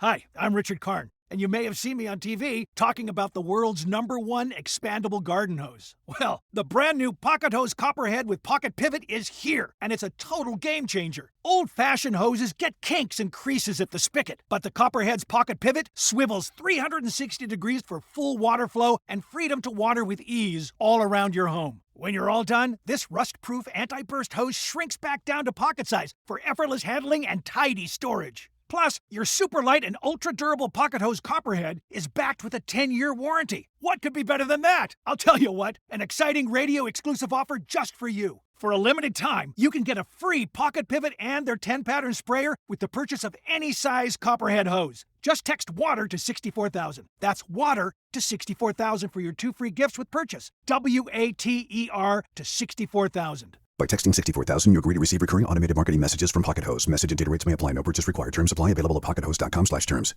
Hi, I'm Richard Karn, and you may have seen me on TV talking about the world's #1 expandable garden hose. Well, the brand new Pocket Hose Copperhead with Pocket Pivot is here, and it's a total game changer. Old-fashioned hoses get kinks and creases at the spigot, but the Copperhead's Pocket Pivot swivels 360 degrees for full water flow and freedom to water with ease all around your home. When you're all done, this rust-proof anti-burst hose shrinks back down to pocket size for effortless handling and tidy storage. Plus, your super light and ultra-durable Pocket Hose Copperhead is backed with a 10-year warranty. What could be better than that? I'll tell you what, an exciting radio-exclusive offer just for you. For a limited time, you can get a free Pocket Pivot and their 10-pattern sprayer with the purchase of any size Copperhead hose. Just text WATER to 64,000. That's WATER to 64,000 for your 2 free gifts with purchase. WATER to 64,000. By texting 64,000, you agree to receive recurring automated marketing messages from Pocket Hose. Message and data rates may apply. No purchase required. Terms apply. Available at pockethose.com/terms.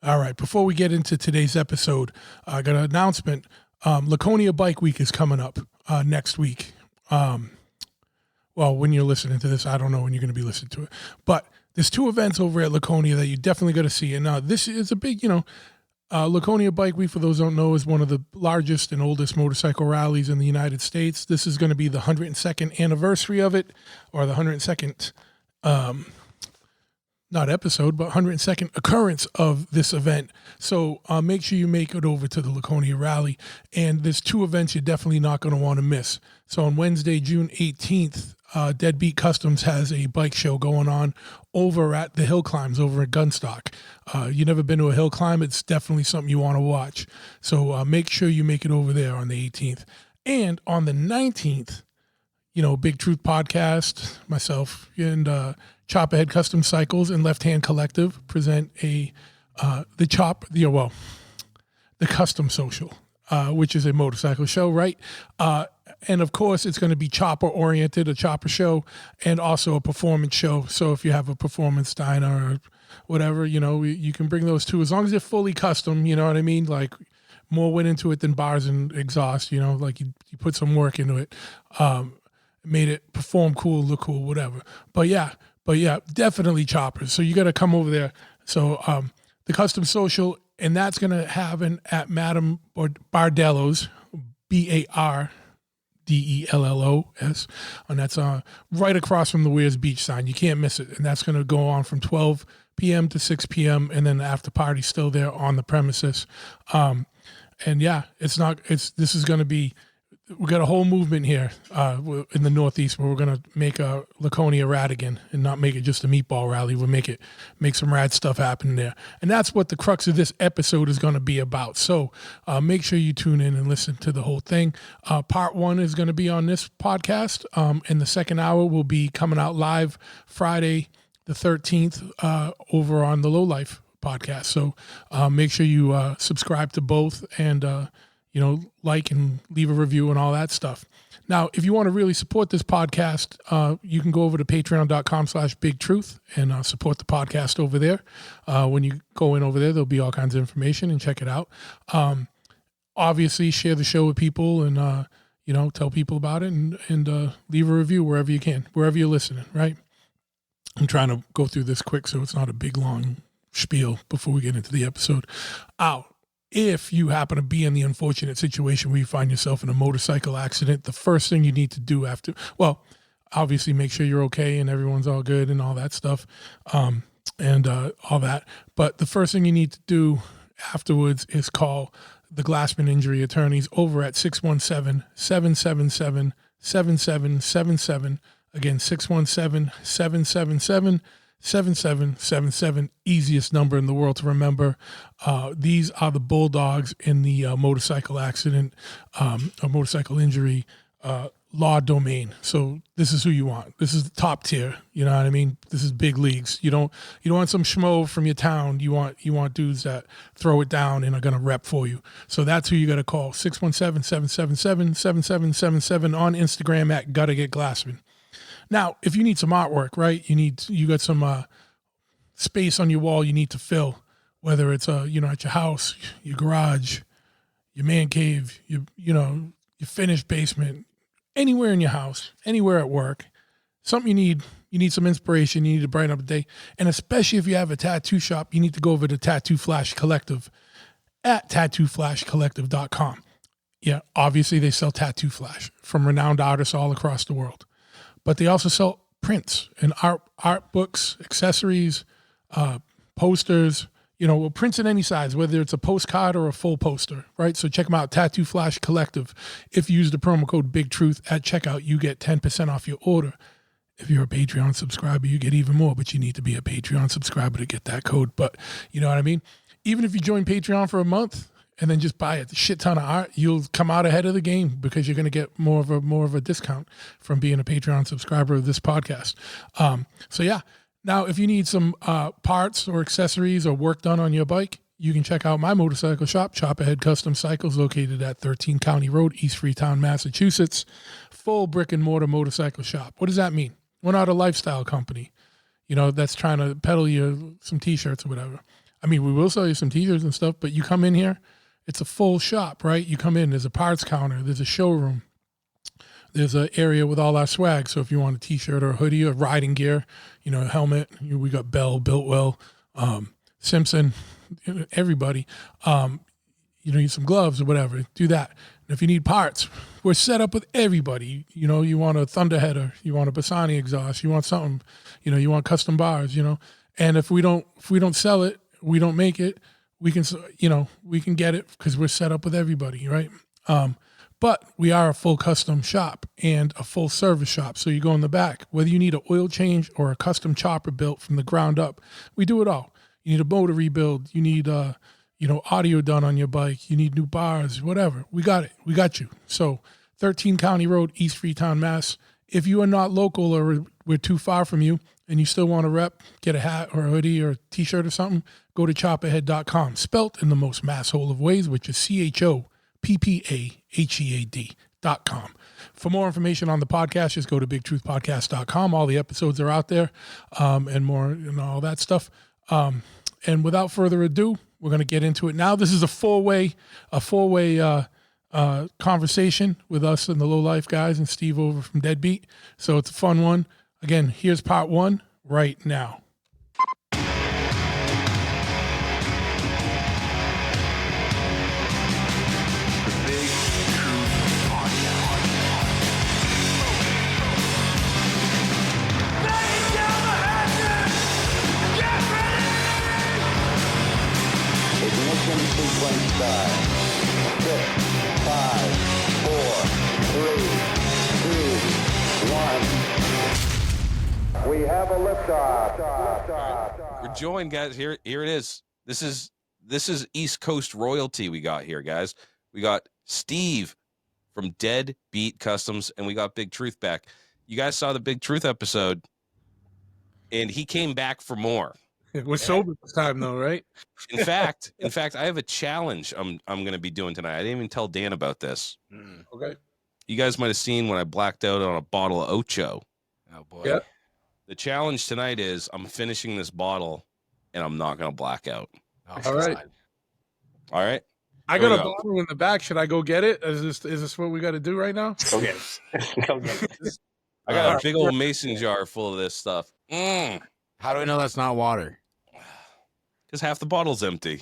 All right. Before we get into today's episode, I got an announcement. Laconia Bike Week is coming up next week. Well, when you're listening to this, I don't know when you're going to be listening to it. But there's 2 events over at Laconia that you definitely got to see. And this is a big, Laconia Bike Week, for those who don't know, is one of the largest and oldest motorcycle rallies in the United States. This is going to be the 102nd anniversary of it, or the 102nd, not episode, but 102nd occurrence of this event. So make sure you make it over to the Laconia Rally. And there's 2 events you're definitely not going to want to miss. So on Wednesday, June 18th, Deadbeat Customs has a bike show going on over at the Hill Climbs over at Gunstock. You never been to a hill climb, it's definitely something you want to watch. So make sure you make it over there on the 18th. And on the 19th, Big Truth Podcast, myself, and Chopperhead Custom Cycles and Left Hand Collective present the Custom Social, which is a motorcycle show, right? And of course, it's going to be chopper oriented, a chopper show, and also a performance show. So if you have a performance dyno or whatever, you can bring those too, as long as they're fully custom, you know what I mean? Like more went into it than bars and exhaust, like you put some work into it, made it perform cool, look cool, whatever. But yeah, definitely choppers. So you got to come over there. So the Custom Social, and that's going to happen at Madame Bardello's, BARDELLOS, and that's right across from the Weirs Beach sign. You can't miss it. And that's going to go on from 12 p.m. to 6 p.m. and then the after party still there on the premises. And yeah, this is going to be, we got a whole movement here in the Northeast where we're going to make a Laconia rad again and not make it just a meatball rally. We'll make some rad stuff happen there. And that's what the crux of this episode is going to be about. So make sure you tune in and listen to the whole thing. Part 1 is going to be on this podcast. And the second hour will be coming out live Friday the 13th over on the Low Life podcast. So make sure you subscribe to both and like and leave a review and all that stuff. Now, if you want to really support this podcast, you can go over to patreon.com/bigtruth and support the podcast over there. When you go in over there, there'll be all kinds of information and check it out. Obviously, share the show with people and, tell people about it and leave a review wherever you can, wherever you're listening, right? I'm trying to go through this quick so it's not a big, long spiel before we get into the episode. If you happen to be in the unfortunate situation where you find yourself in a motorcycle accident, the first thing you need to do obviously make sure you're okay and everyone's all good and all that stuff, and all that. But the first thing you need to do afterwards is call the Glassman Injury Attorneys over at 617-777-7777. Again, 617-777-7777, easiest number in the world to remember. These are the bulldogs in the motorcycle accident, or motorcycle injury law domain. So this is who you want. This is the top tier. You know what I mean? This is big leagues. You don't want some schmo from your town. You want dudes that throw it down and are going to rep for you. So that's who you got to call. 617-777-7777 on Instagram at Gotta Get Glassman. Now, if you need some artwork, right? You got some space on your wall you need to fill, whether it's at your house, your garage, your man cave, your finished basement, anywhere in your house, anywhere at work, something you need You need some inspiration. You need to brighten up the day. And especially if you have a tattoo shop, you need to go over to Tattoo Flash Collective at tattooflashcollective.com. Yeah, obviously they sell tattoo flash from renowned artists all across the world. But they also sell prints and art books, accessories, posters, prints in any size, whether it's a postcard or a full poster, right? So check them out, Tattoo Flash Collective. If you use the promo code BIGTRUTH at checkout, you get 10% off your order. If you're a Patreon subscriber, you get even more, but you need to be a Patreon subscriber to get that code. But you know what I mean? Even if you join Patreon for a month and then just buy a shit ton of art, you'll come out ahead of the game because you're going to get more of a discount from being a Patreon subscriber of this podcast. So yeah. Now, if you need some parts or accessories or work done on your bike, you can check out my motorcycle shop, Chopperhead Custom Cycles, located at 13 County Road, East Freetown, Massachusetts. Full brick and mortar motorcycle shop. What does that mean? We're not a lifestyle company, that's trying to peddle you some T-shirts or whatever. I mean, we will sell you some T-shirts and stuff, but you come in here, it's a full shop, right? You come in, there's a parts counter, there's a showroom. There's an area with all our swag. So if you want a T-shirt or a hoodie or riding gear, a helmet, we got Bell, Biltwell, Simpson, everybody. Need some gloves or whatever, do that. And if you need parts, we're set up with everybody. You want a Thunder header, you want a Bassani exhaust, you want something, you want custom bars, And if we don't sell it, we don't make it, we can get it because we're set up with everybody, right? But we are a full custom shop and a full service shop. So you go in the back, whether you need an oil change or a custom chopper built from the ground up, we do it all. You need a motor rebuild. You need, audio done on your bike. You need new bars, whatever. We got it. We got you. So 13 County Road, East Freetown, Mass. If you are not local or we're too far from you and you still want to rep, get a hat or a hoodie or a T-shirt or something, go to chopperhead.com, spelt in the most masshole of ways, which is CHOPPAHEAD.com. For more information on the podcast, just go to bigtruthpodcast.com. All the episodes are out there, and more and all that stuff. And without further ado, we're going to get into it now. This is a four-way conversation with us and the Low Life guys and Steve over from Deadbeat. So it's a fun one. Again, here's part one right now. Sequence start. 6, 5, 4, 3, 2, 1. We have a liftoff. We're joined, guys. Here it is. This is East Coast royalty we got here, guys. We got Steve from Dead Beat Customs, and we got Big Truth back. You guys saw the Big Truth episode, and he came back for more. We're sober this time, though, right? In fact, I have a challenge I'm going to be doing tonight. I didn't even tell Dan about this. Okay. You guys might have seen when I blacked out on a bottle of Ocho. Oh boy. Yep. The challenge tonight is I'm finishing this bottle, and I'm not going to black out. Oh, All right. All right. I Here got we a go. bottle in the back. Should I go get it? Is this what we got to do right now? Go get it. Go get it. I got a big old mason jar full of this stuff. How do we know that's not water? Because half the bottle's empty.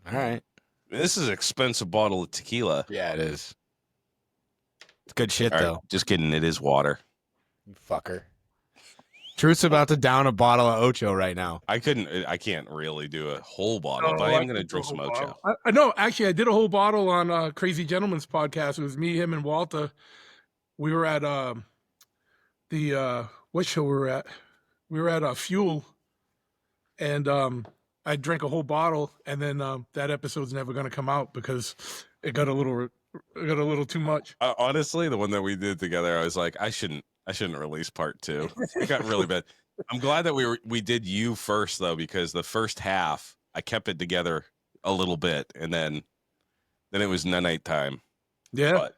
All right. This is an expensive bottle of tequila. Yeah, it is. It's good shit, All right, though. just kidding. It is water. You fucker. Truth's about to down a bottle of Ocho right now. I can't really do a whole bottle, but I am going to drink some Ocho. I know. Actually, I did a whole bottle on Crazy Gentleman's podcast. It was me, him, and Walter. We were at what show we were at? We were at Fuel, and I drank a whole bottle, and then that episode's never going to come out because it got a little too much. Honestly, the one that we did together, I was like, I shouldn't release part 2. It got really bad. I'm glad that we did you first though, because the first half I kept it together a little bit, and then it was night time. Yeah, But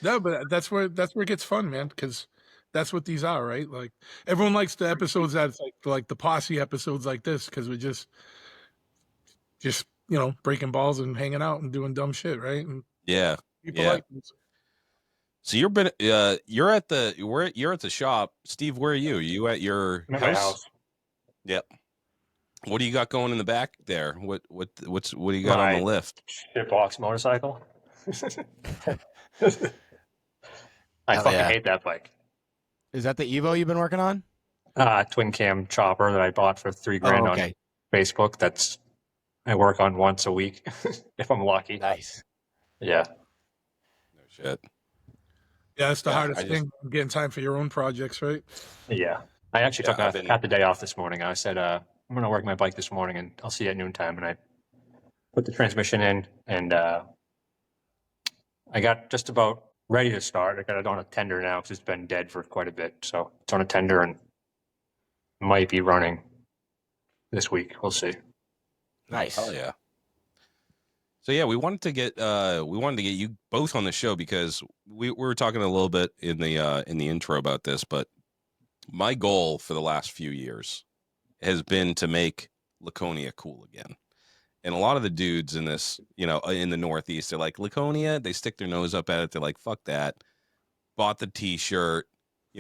no, but that's where it gets fun, man. Because that's what these are, right? Like everyone likes the episodes that's like the posse episodes like this because we're just you know, breaking balls and hanging out and doing dumb shit, right? And yeah, people Yeah. like it. So you're at the shop, Steve. Where are you? Are you at your I'm at house? my house. Yep. What do you got going in the back there? What do you got on the My lift? shitbox motorcycle. I Hell fucking yeah. hate that bike. Is that the Evo you've been working on? Twin cam chopper that I bought for $3,000 okay. on Facebook. I work on once a week if I'm lucky. Nice. Yeah. No shit. Yeah, that's the Yeah, hardest thing, getting time for your own projects, right? Yeah. I actually Yeah, took I've been- half the day off this morning. I said, I'm going to work my bike this morning and I'll see you at noontime. And I put the transmission in and I got just about ready to start. I got it on a tender now because it's been dead for quite a bit. So it's on a tender and might be running this week. We'll see. Nice. Hell yeah. So yeah, we wanted to get you both on the show because we were talking a little bit in the intro about this, but my goal for the last few years has been to make Laconia cool again. And a lot of the dudes in this, in the Northeast, they're like, Laconia, they stick their nose up at it. They're like, fuck that. Bought the t-shirt,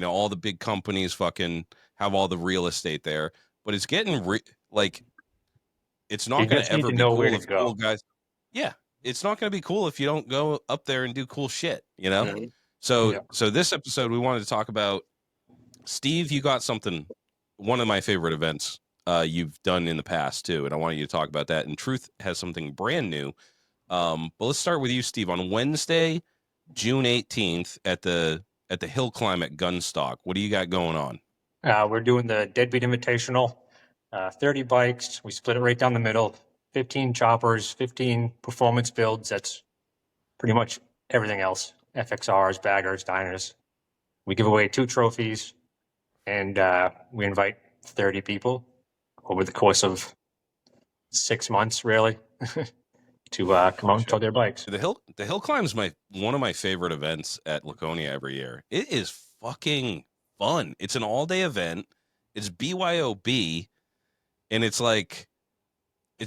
all the big companies fucking have all the real estate there, but it's getting it's not going to ever be cool if cool guys. Yeah, it's not going to be cool if you don't go up there and do cool shit, Mm-hmm. So this episode we wanted to talk about. Steve, you got something, one of my favorite events you've done in the past too, and I wanted you to talk about that. And Truth has something brand new. But let's start with you, Steve. On Wednesday, June 18th at the Hill Climb at Gunstock. What do you got going on? We're doing the Deadbeat Invitational. 30 bikes. We split it right down the middle. 15 choppers, 15 performance builds. That's pretty much everything else. FXRs, baggers, diners. We give away 2 trophies, and we invite 30 people over the course of 6 months, really, to come out and tow their bikes. The Hill Climb is one of my favorite events at Laconia every year. It is fucking fun. It's an all-day event. It's BYOB, and it's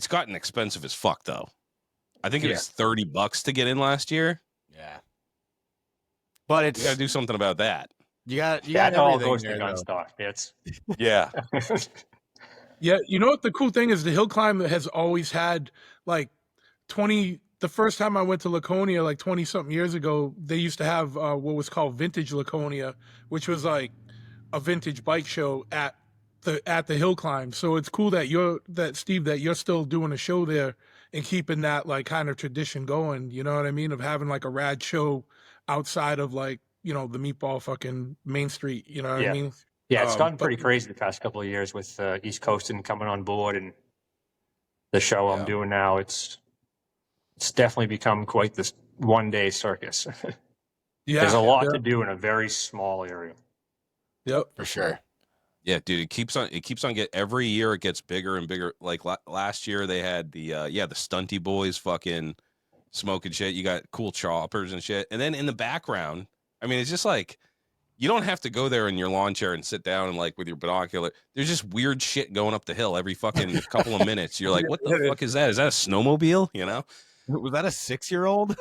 gotten expensive as fuck though. I think it was $30 to get in last year. Yeah. But You got to do something about that. You got That all everything goes to there, though. Gunstock. It's Yeah. Yeah, you know what the cool thing is? The Hill Climb has always had like 20. The first time I went to Laconia, like 20 something years ago, they used to have what was called Vintage Laconia, which was like a vintage bike show at the Hill Climb. So it's cool that Steve, that you're still doing a show there and keeping that like kind of tradition going. You know what I mean? Of having like a rad show outside of like, the meatball fucking Main Street. You know what I mean? Yeah, it's gotten pretty crazy the past couple of years with East Coast and coming on board and the show I'm doing now. It's definitely become quite this one-day circus. Yeah, there's a lot to do in a very small area. Yep, for sure. Yeah, dude, it keeps on every year it gets bigger and bigger. Like last year they had the Stunty Boys fucking smoking shit. You got cool choppers and shit. And then in the background, I mean, it's just like you don't have to go there in your lawn chair and sit down and like with your binocular. There's just weird shit going up the hill every fucking couple of minutes. You're like, what the fuck is that? Is that a snowmobile? Was that a 6-year-old?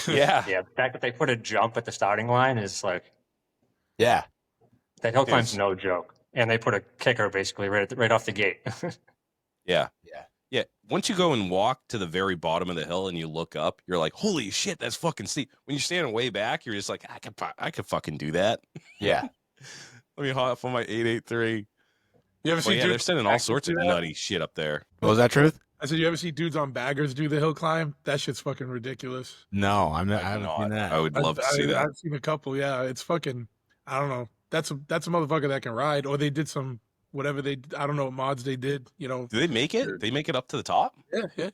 Yeah. Yeah, the fact that they put a jump at the starting line is like, Yeah. that hill climb's no joke. And they put a kicker basically right off the gate. Yeah. Once you go and walk to the very bottom of the hill and you look up, you're like, holy shit, that's fucking steep. When you're standing way back, you're just like, I could fucking do that. Yeah. Let me hop on my 883. You ever see they're sending all sorts of do that? nutty shit up there. What was that, Truth? I said, you ever see dudes on baggers do the Hill Climb? That shit's fucking ridiculous. No, I haven't seen that. I would love to see that. I've seen a couple. Yeah, it's fucking. I don't know. That's a motherfucker that can ride. Or they did some whatever I don't know what mods they did. Do they make it? They make it up to the top? Yeah.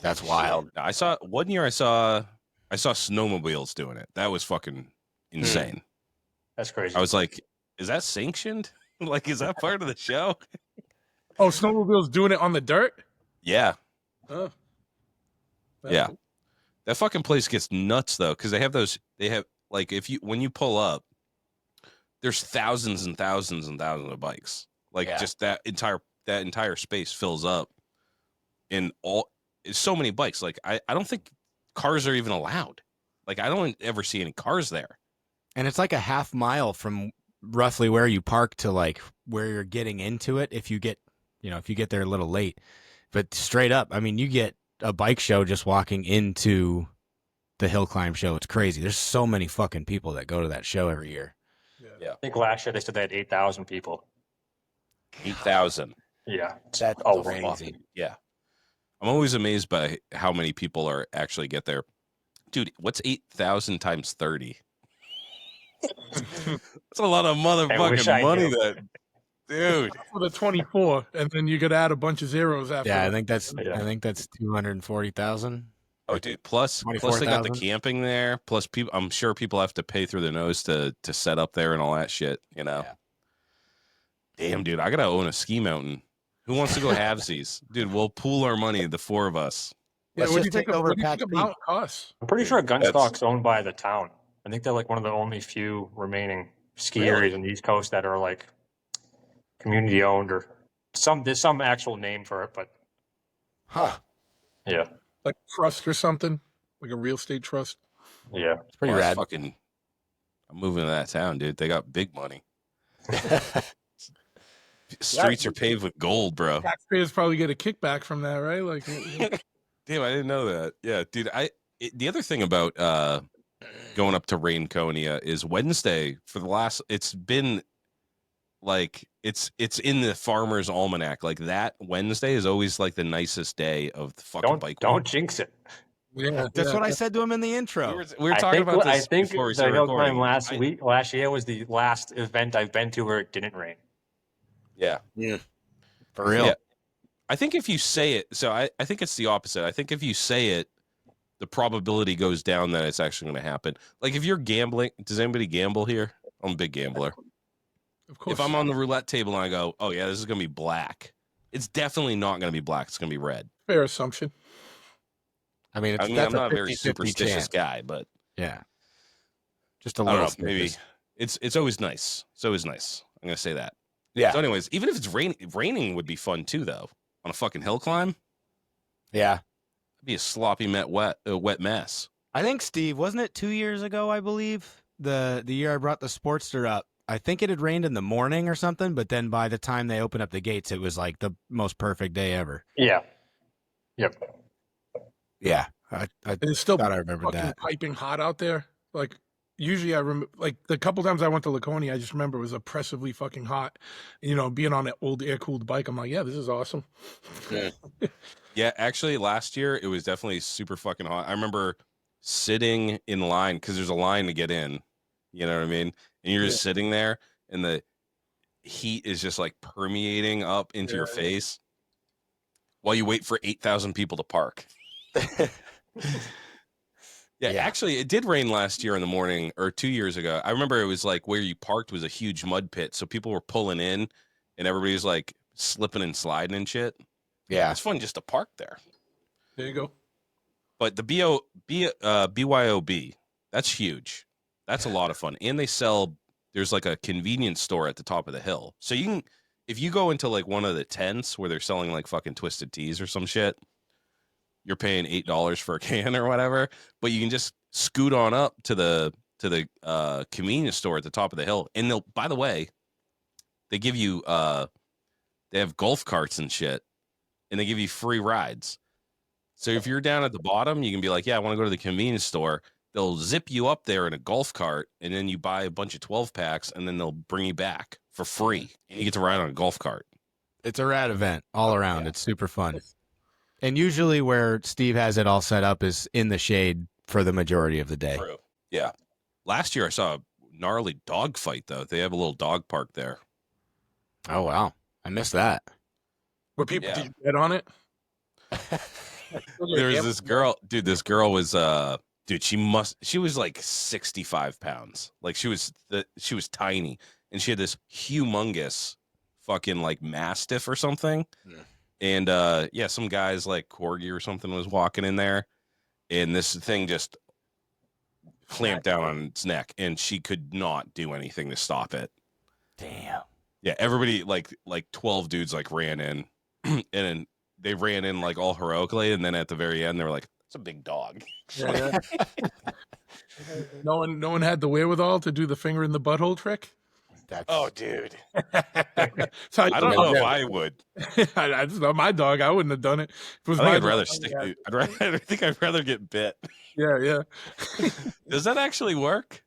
That's wild. I saw one year. I saw snowmobiles doing it. That was fucking insane. That's crazy. I was like, is that sanctioned? Like, is that part of the show? Oh, snowmobiles doing it on the dirt? Yeah. Oh. Yeah. That fucking place gets nuts though, because they have like when you pull up, there's thousands and thousands and thousands of bikes. Like just that entire space fills up in it's so many bikes. Like I don't think cars are even allowed. Like I don't ever see any cars there. And it's like a half mile from roughly where you park to like where you're getting into it. If you get there a little late, but straight up, I mean, you get a bike show just walking into the hill climb show. It's crazy. There's so many fucking people that go to that show every year. Yeah. I think last year they said they had 8,000 people. 8,000. Yeah. That's crazy. Yeah. I'm always amazed by how many people are actually get there. Dude, what's 8,000 times 30? That's a lot of motherfucking money that, dude. For the 24, and then you could add a bunch of zeros after. Yeah, that. I think that's 240,000. Oh, dude. Plus they got the 24,000. camping there. Plus people, I'm sure people have to pay through their nose to set up there and all that shit, you know? Yeah. Damn, dude. I got to own a ski mountain. Who wants to go halvesies? Dude, we'll pool our money, the four of us. Yeah, Let's what do just you take think over what do you Pat's think Peak. amount costs? I'm pretty sure That's- Gunstock's owned by the town. I think they're like one of the only few remaining ski Really? areas on the East Coast that are like community owned or there's some actual name for it, but Huh. yeah. Like trust or something, like a real estate trust. Yeah. It's pretty Well, that's rad. fucking, I'm moving to that town, dude. They got big money. Streets are paved with gold, bro. Taxpayers probably get a kickback from that, right? Like, Damn, I didn't know that. Yeah, dude. The other thing about going up to Laconia is Wednesday for the last. It's been like it's in the Farmer's Almanac. Like that Wednesday is always like the nicest day of the fucking bike. Don't jinx it. yeah, That's what I said to him in the We intro. were talking about this I think before we the started hill recording. climb last year was the last event I've been to where it didn't rain. Yeah. For real. Yeah. I think if you say it, so I think it's the opposite. I think if you say it, the probability goes down that it's actually going to happen. Like if you're gambling, does anybody gamble here? I'm a big gambler. of course. If I'm on the roulette table and I go, oh yeah, this is going to be black, it's definitely not going to be black. It's going to be red. Fair assumption. I mean, I'm that's not a very 50-50 superstitious chance. guy, but Yeah. Just a I don't little. know. Maybe snippet. it's always nice. It's always nice. I'm going to say that. Yeah. So anyways, even if it's raining would be fun too, though. On a fucking hill climb, Yeah. it'd be a sloppy, wet mess. I think, Steve, wasn't it 2 years ago, I believe, the year I brought the Sportster up? I think it had rained in the morning or something, but then by the time they opened up the gates, it was like the most perfect day ever. Yeah. Yep. Yeah. I It's still thought I remembered fucking that. piping hot out there. Like usually I remember, like the couple times I went to Laconia, I just remember it was oppressively fucking hot. You know, being on that old air cooled bike, I'm like, yeah, this is awesome. Yeah, actually, last year it was definitely super fucking hot. I remember sitting in line because there's a line to get in. You know what I mean? And you're just sitting there, and the heat is just like permeating up into your face while you wait for 8,000 people to park. Yeah, actually, it did rain last year in the morning or 2 years ago. I remember it was like where you parked was a huge mud pit, so people were pulling in, and everybody was like slipping and sliding and shit. Yeah. It's fun just to park there. There you go. But the BYOB, that's huge. That's a lot of fun. And there's like a convenience store at the top of the hill. So you can, if you go into like one of the tents where they're selling like fucking twisted teas or some shit, you're paying $8 for a can or whatever, but you can just scoot on up to the convenience store at the top of the hill. And by the way, they give you, they have golf carts and shit, and they give you free rides. So if you're down at the bottom, you can be like, yeah, I want to go to the convenience store. They'll zip you up there in a golf cart, and then you buy a bunch of 12 packs, and then they'll bring you back for free. And you get to ride on a golf cart. It's a rad event all around. Yeah. It's super fun. And usually where Steve has it all set up is in the shade for the majority of the day. True. Yeah. Last year I saw a gnarly dog fight, though. They have a little dog park there. Oh, wow. I missed that. Were people Yeah. did you bet on it? There was this girl, dude. This girl was dude, she was like 65 pounds. Like she was tiny, and she had this humongous fucking like mastiff or something. Yeah. And yeah, some guys like corgi or something was walking in there, and this thing just clamped down on its neck, and she could not do anything to stop it. Damn. Yeah, everybody like 12 dudes like ran in, and then they ran in like all heroically, and then at the very end they were like, "It's a big dog." Yeah, No one had the wherewithal to do the finger in the butthole trick. That's Oh, dude. So I don't know if I would. I just know my dog. I wouldn't have done it. If it was I think my I'd rather dog, stick. yeah. I think I'd rather get bit. Yeah. Does that actually work?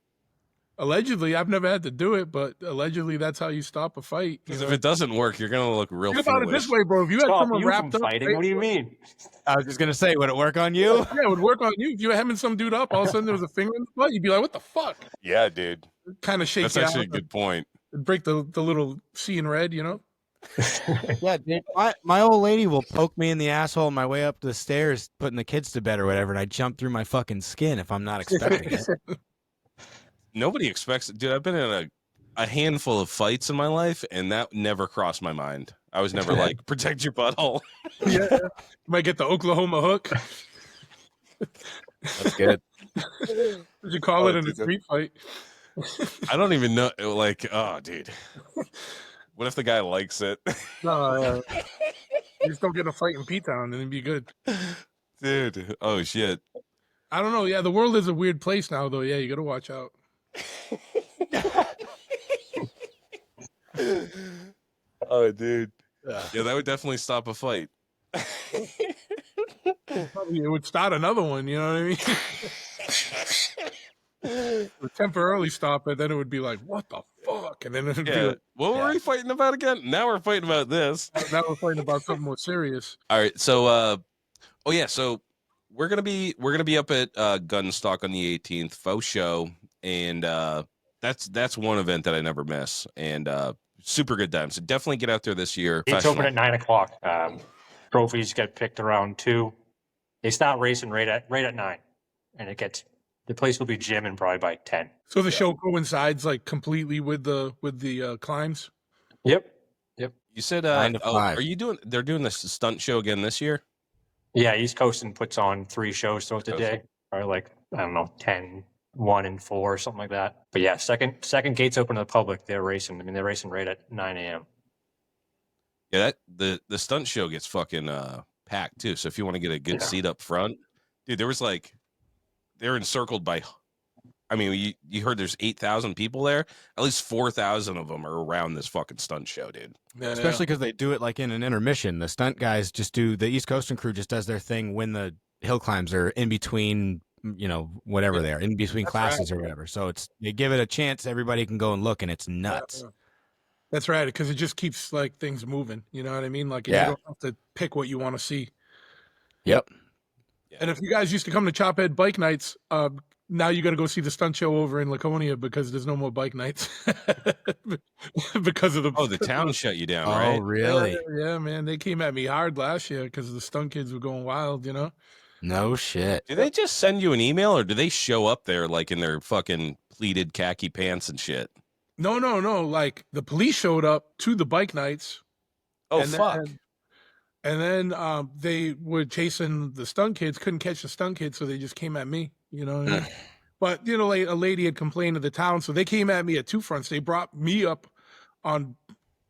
Allegedly, I've never had to do it, but allegedly that's how you stop a fight. Because if it doesn't work, you're gonna look real Think about it foolish. this way, bro. If you had Stop someone you from wrapped up, fighting. What do you mean? I was just gonna say, would it work on you? Yeah, it would work on you. If you were hemming some dude up, all of a sudden there was a finger in the butt, you'd be like, "What the fuck?" Yeah, dude. Kind of shake That's you actually a out, good point. break the little C in red, you know. Yeah, dude. My old lady will poke me in the asshole on my way up the stairs, putting the kids to bed or whatever, and I jump through my fucking skin if I'm not expecting it. Nobody expects it. Dude, I've been in a handful of fights in my life, and that never crossed my mind. I was never like, protect your butthole. Yeah, you might get the Oklahoma hook. That's good. What you call it in a street fight? I don't even know. Like, oh, dude. What if the guy likes it? No, you just don't get in a fight in P-Town, and it'd be good. Dude, oh, shit. I don't know. Yeah, the world is a weird place now, though. Yeah, you got to watch out. Oh, dude. Yeah, that would definitely stop a fight. Probably it would start another one. You know what I mean? It would temporarily stop it, then it would be like, "What the fuck?" And then it'd be Yeah. like, What were we fighting about again? Now we're fighting about this. now we're fighting about something more serious. All right. So, oh yeah. So we're gonna be up at Gunstock on the 18th, faux show, and that's one event that I never miss, and super good time. So definitely get out there this year. It's open at 9:00. Trophies get picked around 2. They start racing right at 9, and the place will be jamming probably by 10. So the show coincides like completely with the climbs. Yep. You said 9 to 5. are you doing? They're doing this stunt show again this year. Yeah, East Coastin puts on 3 shows throughout the day, or like I don't know, 10, 1, and 4, or something like that. But yeah, second gates open to the public. They're racing. I mean, they're racing right at 9 a.m. Yeah, the stunt show gets fucking packed too. So if you want to get a good seat up front, dude, there was like they're encircled by. I mean, you heard there's 8,000 people there. At least 4,000 of them are around this fucking stunt show, dude. Yeah, Especially because they do it like in an intermission. The stunt guys the East Coastin crew just does their thing when the hill climbs are in between, whatever they are, in between classes or whatever. So they give it a chance. Everybody can go and look, and it's nuts. Yeah. That's right, because it just keeps like things moving. You know what I mean? Like you don't have to pick what you want to see. Yep. And if you guys used to come to Chophead Bike Nights, now you got to go see the stunt show over in Laconia because there's no more bike nights because of the town shut you down, Oh, right? really? Yeah, man, they came at me hard last year because the stunt kids were going wild. No shit. Do they just send you an email, or do they show up there like in their fucking pleated khaki pants and shit? No. Like the police showed up to the bike nights. Oh, and fuck. And then they were chasing the stunt kids, couldn't catch the stunt kids, so they just came at me, But, like a lady had complained to the town, so they came at me at 2 fronts. They brought me up on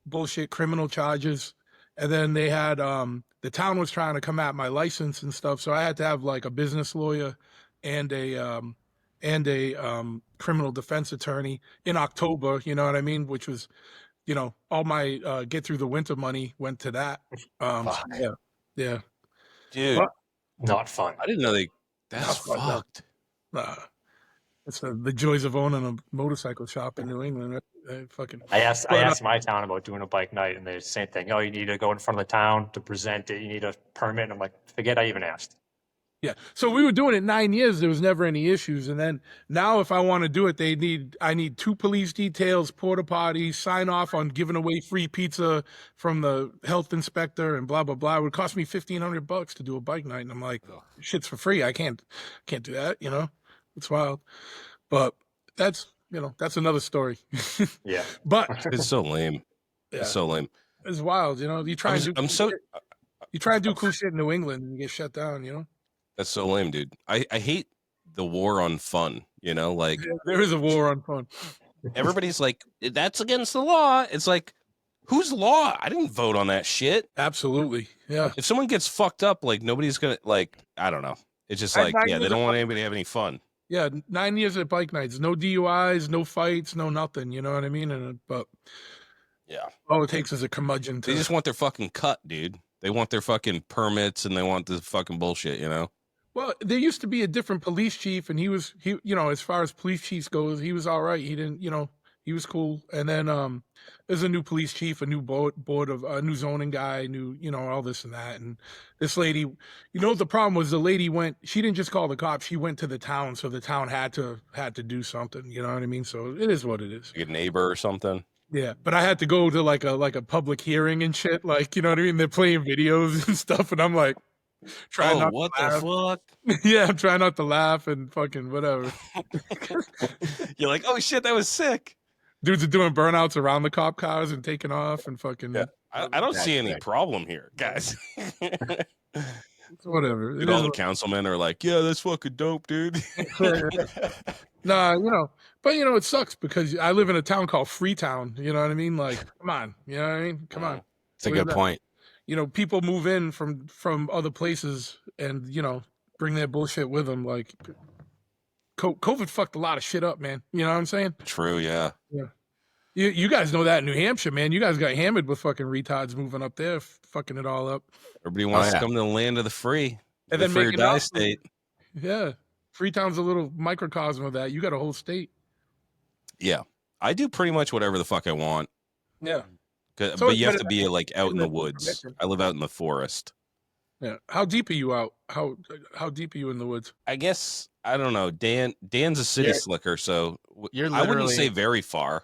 bullshit criminal charges, and then they had the town was trying to come at my license and stuff, so I had to have like a business lawyer and a criminal defense attorney in October, you know what I mean? Which was, all my get through the winter money went to that. Yeah. Dude, But- Not fun. I didn't know that's Not fun, no. fucked. It's the joys of owning a motorcycle shop in New England. I asked my town about doing a bike night, and they're the same thing. Oh, you need to go in front of the town to present it. You need a permit. And I'm like, forget I even asked. Yeah. So we were doing it 9 years. There was never any issues. And then now if I want to do it, I need 2 police details, porta potties, sign off on giving away free pizza from the health inspector and blah, blah, blah. It would cost me $1,500 to do a bike night. And I'm like, shit's for free. I can't do that. It's wild. But that's another story. Yeah. But It's so lame. Yeah. It's so lame. it's wild. You try and do cool shit in New England and you get shut down, That's so lame, dude. I hate the war on fun, like There is a war on fun. everybody's like, that's against the law. It's like, whose law? I didn't vote on that shit. Absolutely. Yeah. If someone gets fucked up, like nobody's gonna I don't know. It's just I like, thought yeah, you they was don't a want anybody to have any fun. Yeah, 9 years at bike nights, no DUIs, no fights, no nothing. You know what I mean? But Yeah. all it takes is a curmudgeon to. They just want their fucking cut, dude. They want their fucking permits and they want the fucking bullshit, you know? Well, there used to be a different police chief, and he as far as police chiefs goes, he was all right. He didn't, he was cool. And then there's a new police chief, a new board of a new zoning guy, new, all this and that. And this lady, the problem was the lady she didn't just call the cops, she went to the town, so the town had to do something. You know what I mean? So it is what it is. Like a neighbor or something. Yeah, but I had to go to like a public hearing and shit. Like, you know what I mean? They're playing videos and stuff, and I'm like, trying not what to laugh. the fuck? Yeah, I'm trying not to laugh and fucking whatever. You're like, oh shit, that was sick. Dudes are doing burnouts around the cop cars and taking off and fucking. Yeah. I don't see any problem here, guys. Whatever. Dude, all the councilmen are like, yeah, that's fucking dope, dude. Nah, but it sucks because I live in a town called Freetown. You know what I mean? Like, come on. You know what I mean? Come on. It's a good point. People move in from other places and, bring their bullshit with them. Like, COVID fucked a lot of shit up, man. You know what I'm saying? True, yeah. Yeah. You guys know that in New Hampshire, man. You guys got hammered with fucking retards moving up there, fucking it all up. Everybody wants to come to the land of the free. And then free or make it die out. state. Yeah. Freetown's a little microcosm of that. You got a whole state. Yeah. I do pretty much whatever the fuck I want. Yeah. But you have to be like out in the woods. I live out in the forest. Yeah. How deep are you out? How deep are you in the woods? I guess, I don't know. Dan's a city slicker, so You're I wouldn't literally- say very far.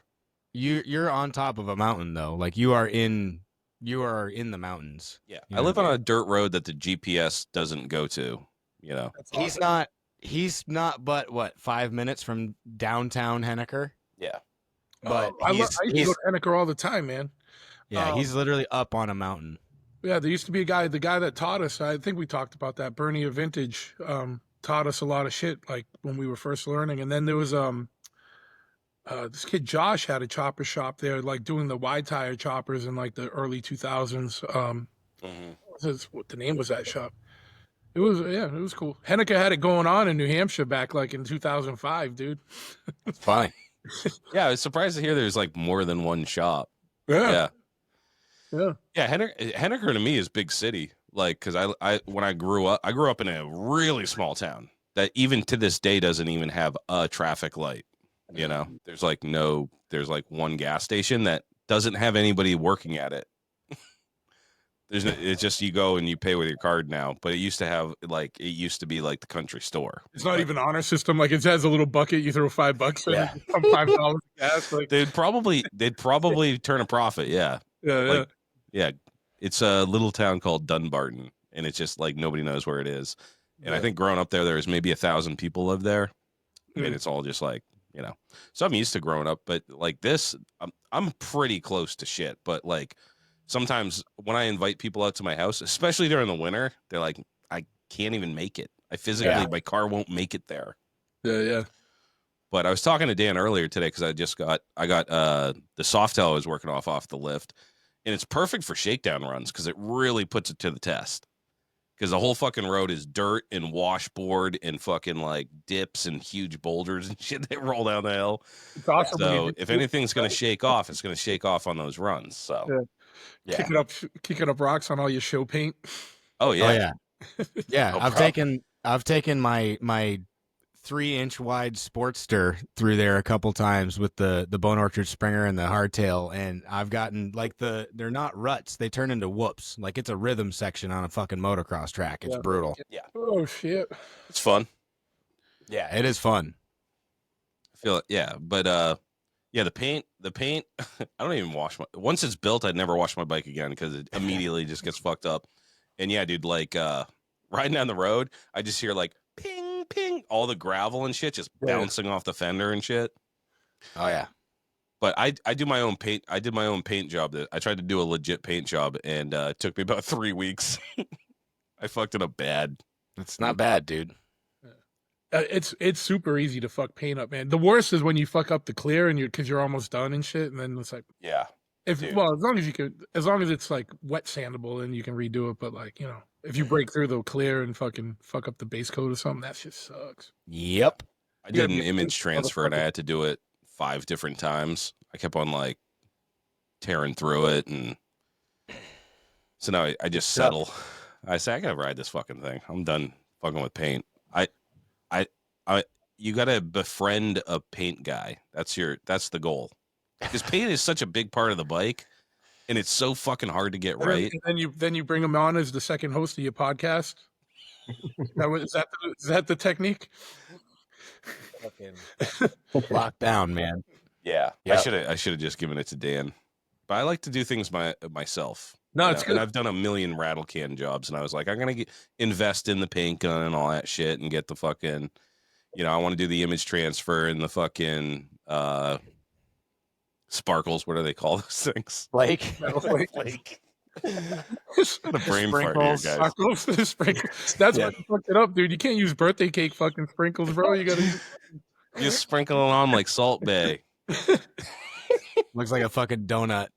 You're on top of a mountain though. Like you are in the mountains. Yeah. You I know live what I on a dirt road that the GPS doesn't go to, That's He's not but what, 5 minutes from downtown Henniker? Yeah. But I used to go to Henniker all the time, man. yeah, he's literally up on a mountain. Yeah, there used to be a guy, the guy that taught us, I think we talked about that, Bernie of Vintage, taught us a lot of shit, like when we were first learning. And then there was this kid Josh had a chopper shop there, like doing the wide tire choppers in like the early 2000s. What the name was that shop? It was cool. Henniker had it going on in New Hampshire back like in 2005, dude. It's fine. Yeah, I was surprised to hear there's like more than one shop. Yeah. Yeah. Henniker to me is big city. Like, because when I grew up in a really small town that even to this day doesn't even have a traffic light. There's like one gas station that doesn't have anybody working at it. It's just you go and you pay with your card now, but it used to be like the country store. It's not even honor system. Like it has a little bucket. You throw $5 in, Yeah. $5 gas. Like They'd probably turn a profit. Yeah. yeah. Yeah. It's a little town called Dunbarton, and it's just like nobody knows where it is. And I think growing up there was maybe 1,000 people live there, and it's all just like, So I'm used to growing up, but like this, I'm pretty close to shit. But like sometimes when I invite people out to my house, especially during the winter, they're like, I can't even make it. My car won't make it there. Yeah. But I was talking to Dan earlier today because I got the Softail I was working off the lift, and it's perfect for shakedown runs because it really puts it to the test. Because the whole fucking road is dirt and washboard and fucking like dips and huge boulders and shit that roll down the hill. It's awesome. So if anything's going to shake off, it's going to shake off on those runs. So Kicking up rocks on all your show paint. Oh yeah. Yeah. No I've taken my 3-inch wide Sportster through there a couple times with the Bone Orchard Springer and the hardtail, and I've gotten like they're not ruts, they turn into whoops. Like it's a rhythm section on a fucking motocross track. It's brutal. Yeah. Oh shit. It's fun. Yeah, it is fun. I feel it. Yeah. But the paint, I don't even once it's built, I'd never wash my bike again because it immediately just gets fucked up. And yeah, dude, like riding down the road, I just hear like ping, ping, all the gravel and shit just bouncing off the fender and shit. Oh yeah. But I do my own paint. I did my own paint job. I tried to do a legit paint job, and it took me about 3 weeks. I fucked it up bad. It's not bad, dude. It's super easy to fuck paint up, man. The worst is when you fuck up the clear and because you're almost done and shit, and then it's like as long as it's like wet sandable and you can redo it, but like if you break through the clear and fucking fuck up the base coat or something, that shit sucks. Yep. I You did gotta an be a image transfer and I motherfucker. had to do it 5 different times. I kept on like tearing through it, and so now I just settle. I say I gotta ride this fucking thing. I'm done fucking with paint. I I I you gotta befriend a paint guy. That's the goal. Because paint is such a big part of the bike, and it's so fucking hard to get right. And then you bring him on as the second host of your podcast. Is that the technique? Locked down, man. Yeah, Yeah. I should have just given it to Dan. But I like to do things myself. No, you it's know? good. And I've done a million rattle can jobs, and I was like, I'm gonna invest in the paint gun and all that shit, and get the fucking, I want to do the image transfer and the fucking sparkles. What do they call those things? Flake. Flake. What a brain fart here, guys. Sprinkles. Sprinkles. That's what fucked it up, dude. You can't use birthday cake fucking sprinkles, bro. You gotta Just sprinkle it on like Salt Bay. Looks like a fucking donut.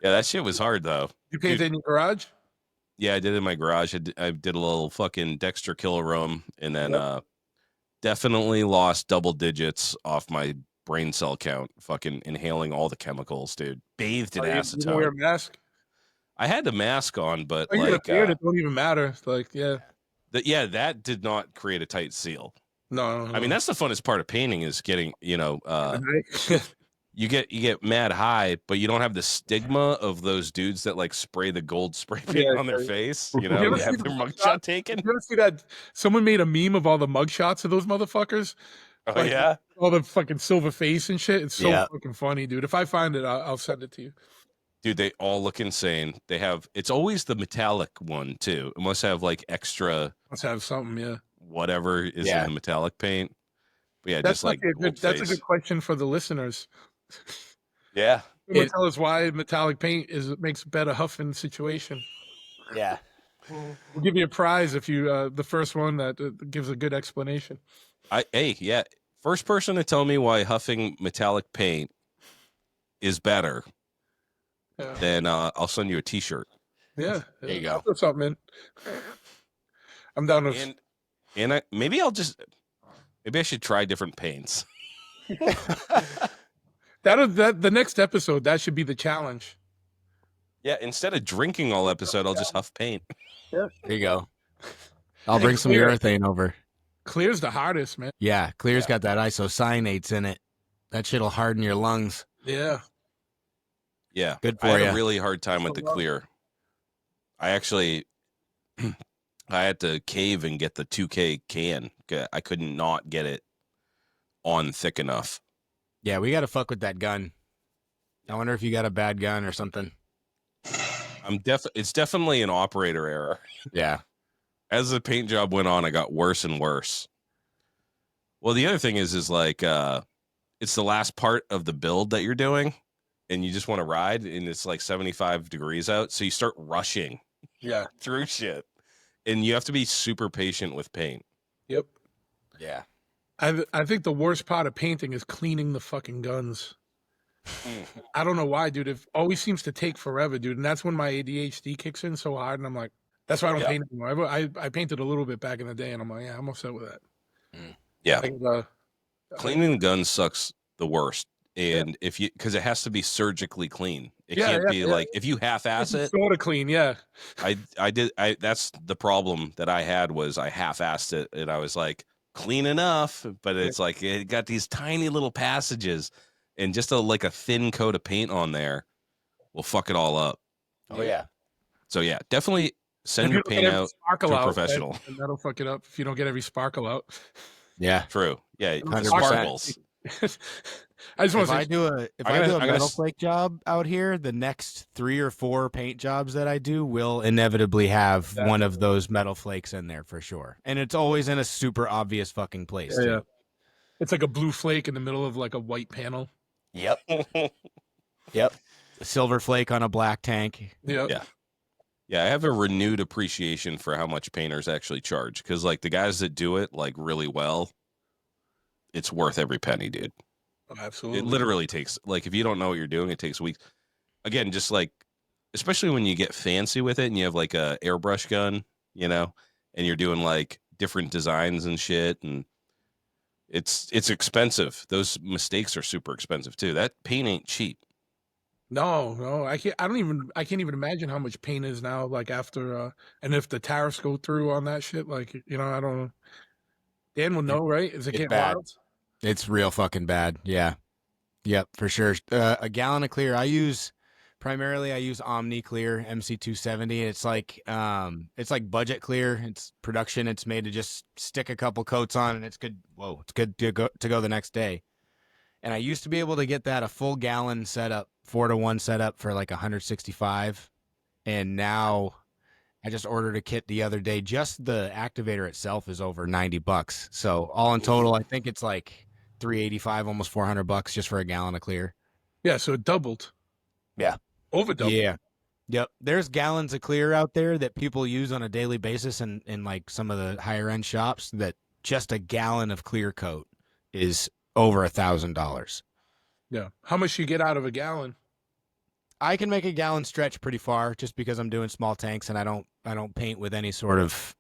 Yeah, that shit was hard though. You painted in your garage? Yeah, I did it in my garage. I did a little fucking Dexter Kilorum, and then definitely lost double digits off my brain cell count. Fucking inhaling all the chemicals, dude. Bathed in You acetone. don't wear a mask? I had the mask on, but Oh, you got a like, beard, it don't even matter. It's like, yeah. that did not create a tight seal. No. I mean, that's the funnest part of painting is getting, you get mad high, but you don't have the stigma of those dudes that like spray the gold spray paint on their face. You know, You ever you have see their the mugshot taken. You ever see that? Someone made a meme of all the mugshots of those motherfuckers. Oh Like, yeah, all the fucking silver face and shit. It's so Yeah. fucking funny, dude. If I find it, I'll send it to you. dude, they all look insane. It's always the metallic one too. It must have like extra Let's have something, yeah. whatever is Yeah. in the metallic paint. But yeah, That's just like that's a good question for the listeners. yeah. Someone tell us why metallic paint makes a better huffing situation. Yeah. We'll give you a prize if you the first one that gives a good explanation. First person to tell me why huffing metallic paint is better, Yeah. then I'll send you a T-shirt. Yeah. There you go. I'll put something in. I'm down with And maybe I should try different paints. that the next episode, that should be the challenge. Yeah, instead of drinking all episode, I'll just huff paint. There you go. I'll And bring some clear. urethane over. Clear's the hardest, man. Yeah, Clear's got that isocyanates in it. That shit'll harden your lungs. Yeah. Yeah, Good I for had ya. a really hard time with the clear. I actually, I had to cave and get the 2K can. I could not get it on thick enough. Yeah, we got to fuck with that gun. I wonder if you got a bad gun or something. It's definitely an operator error. Yeah. As the paint job went on, I got worse and worse. Well, the other thing is like, it's the last part of the build that you're doing, and you just want to ride, and it's like 75 degrees out, so you start rushing Yeah. through shit, and you have to be super patient with paint. Yep. Yeah. I think the worst part of painting is cleaning the fucking guns. I don't know why, dude. It always seems to take forever, dude. And that's when my ADHD kicks in so hard, and I'm like, that's why I don't paint anymore. I painted a little bit back in the day, and I'm like, yeah, I'm upset with that. Yeah. I think, Cleaning the gun sucks the worst. And because it has to be surgically clean. It can't be like, if you half-ass it. Sort of clean, yeah. That's the problem that I had was I half-assed it, and I was like, clean enough, but it's like, it got these tiny little passages, and just a thin coat of paint on there will fuck it all up. Oh, yeah. So yeah, definitely send If your you don't paint get every out sparkle to a out, professional. then that'll fuck it up if you don't get every sparkle out. Yeah. True. Yeah, 100%. sparkles. I just want If to I say, do a metal flake job out here, the next 3 or 4 paint jobs that I do will inevitably have one of those metal flakes in there for sure. And it's always in a super obvious fucking place. yeah, too. yeah. It's like a blue flake in the middle of like a white panel. Yep. Yep. A silver flake on a black tank. Yeah. Yeah. Yeah, I have a renewed appreciation for how much painters actually charge, because like the guys that do it like really well, it's worth every penny, dude. Absolutely. It literally takes, like, if you don't know what you're doing, it takes weeks. Again, just like, especially when you get fancy with it and you have like a airbrush gun, and you're doing like different designs and shit, and It's expensive. Those mistakes are super expensive too. That paint ain't cheap. No, I can't. I can't even imagine how much paint is now. Like after, and if the tariffs go through on that shit, like I don't know. Dan will know, right? Is it It's getting bad. wild? It's real fucking bad. Yeah. Yep, for sure. A gallon of clear. I use Omni Clear MC270. It's like budget clear. It's production. It's made to just stick a couple coats on, and it's good. Whoa, it's good to go the next day. And I used to be able to get that a full gallon setup, 4-to-1 setup for like 165. And now I just ordered a kit the other day. Just the activator itself is over $90. So all in total, I think it's like $385, almost $400 just for a gallon of clear. Yeah, so it doubled. Yeah. Over doubled. Yeah. Yep. There's gallons of clear out there that people use on a daily basis in like some of the higher end shops that just a gallon of clear coat is over $1,000. Yeah. How much you get out of a gallon? I can make a gallon stretch pretty far just because I'm doing small tanks and I don't paint with any sort of,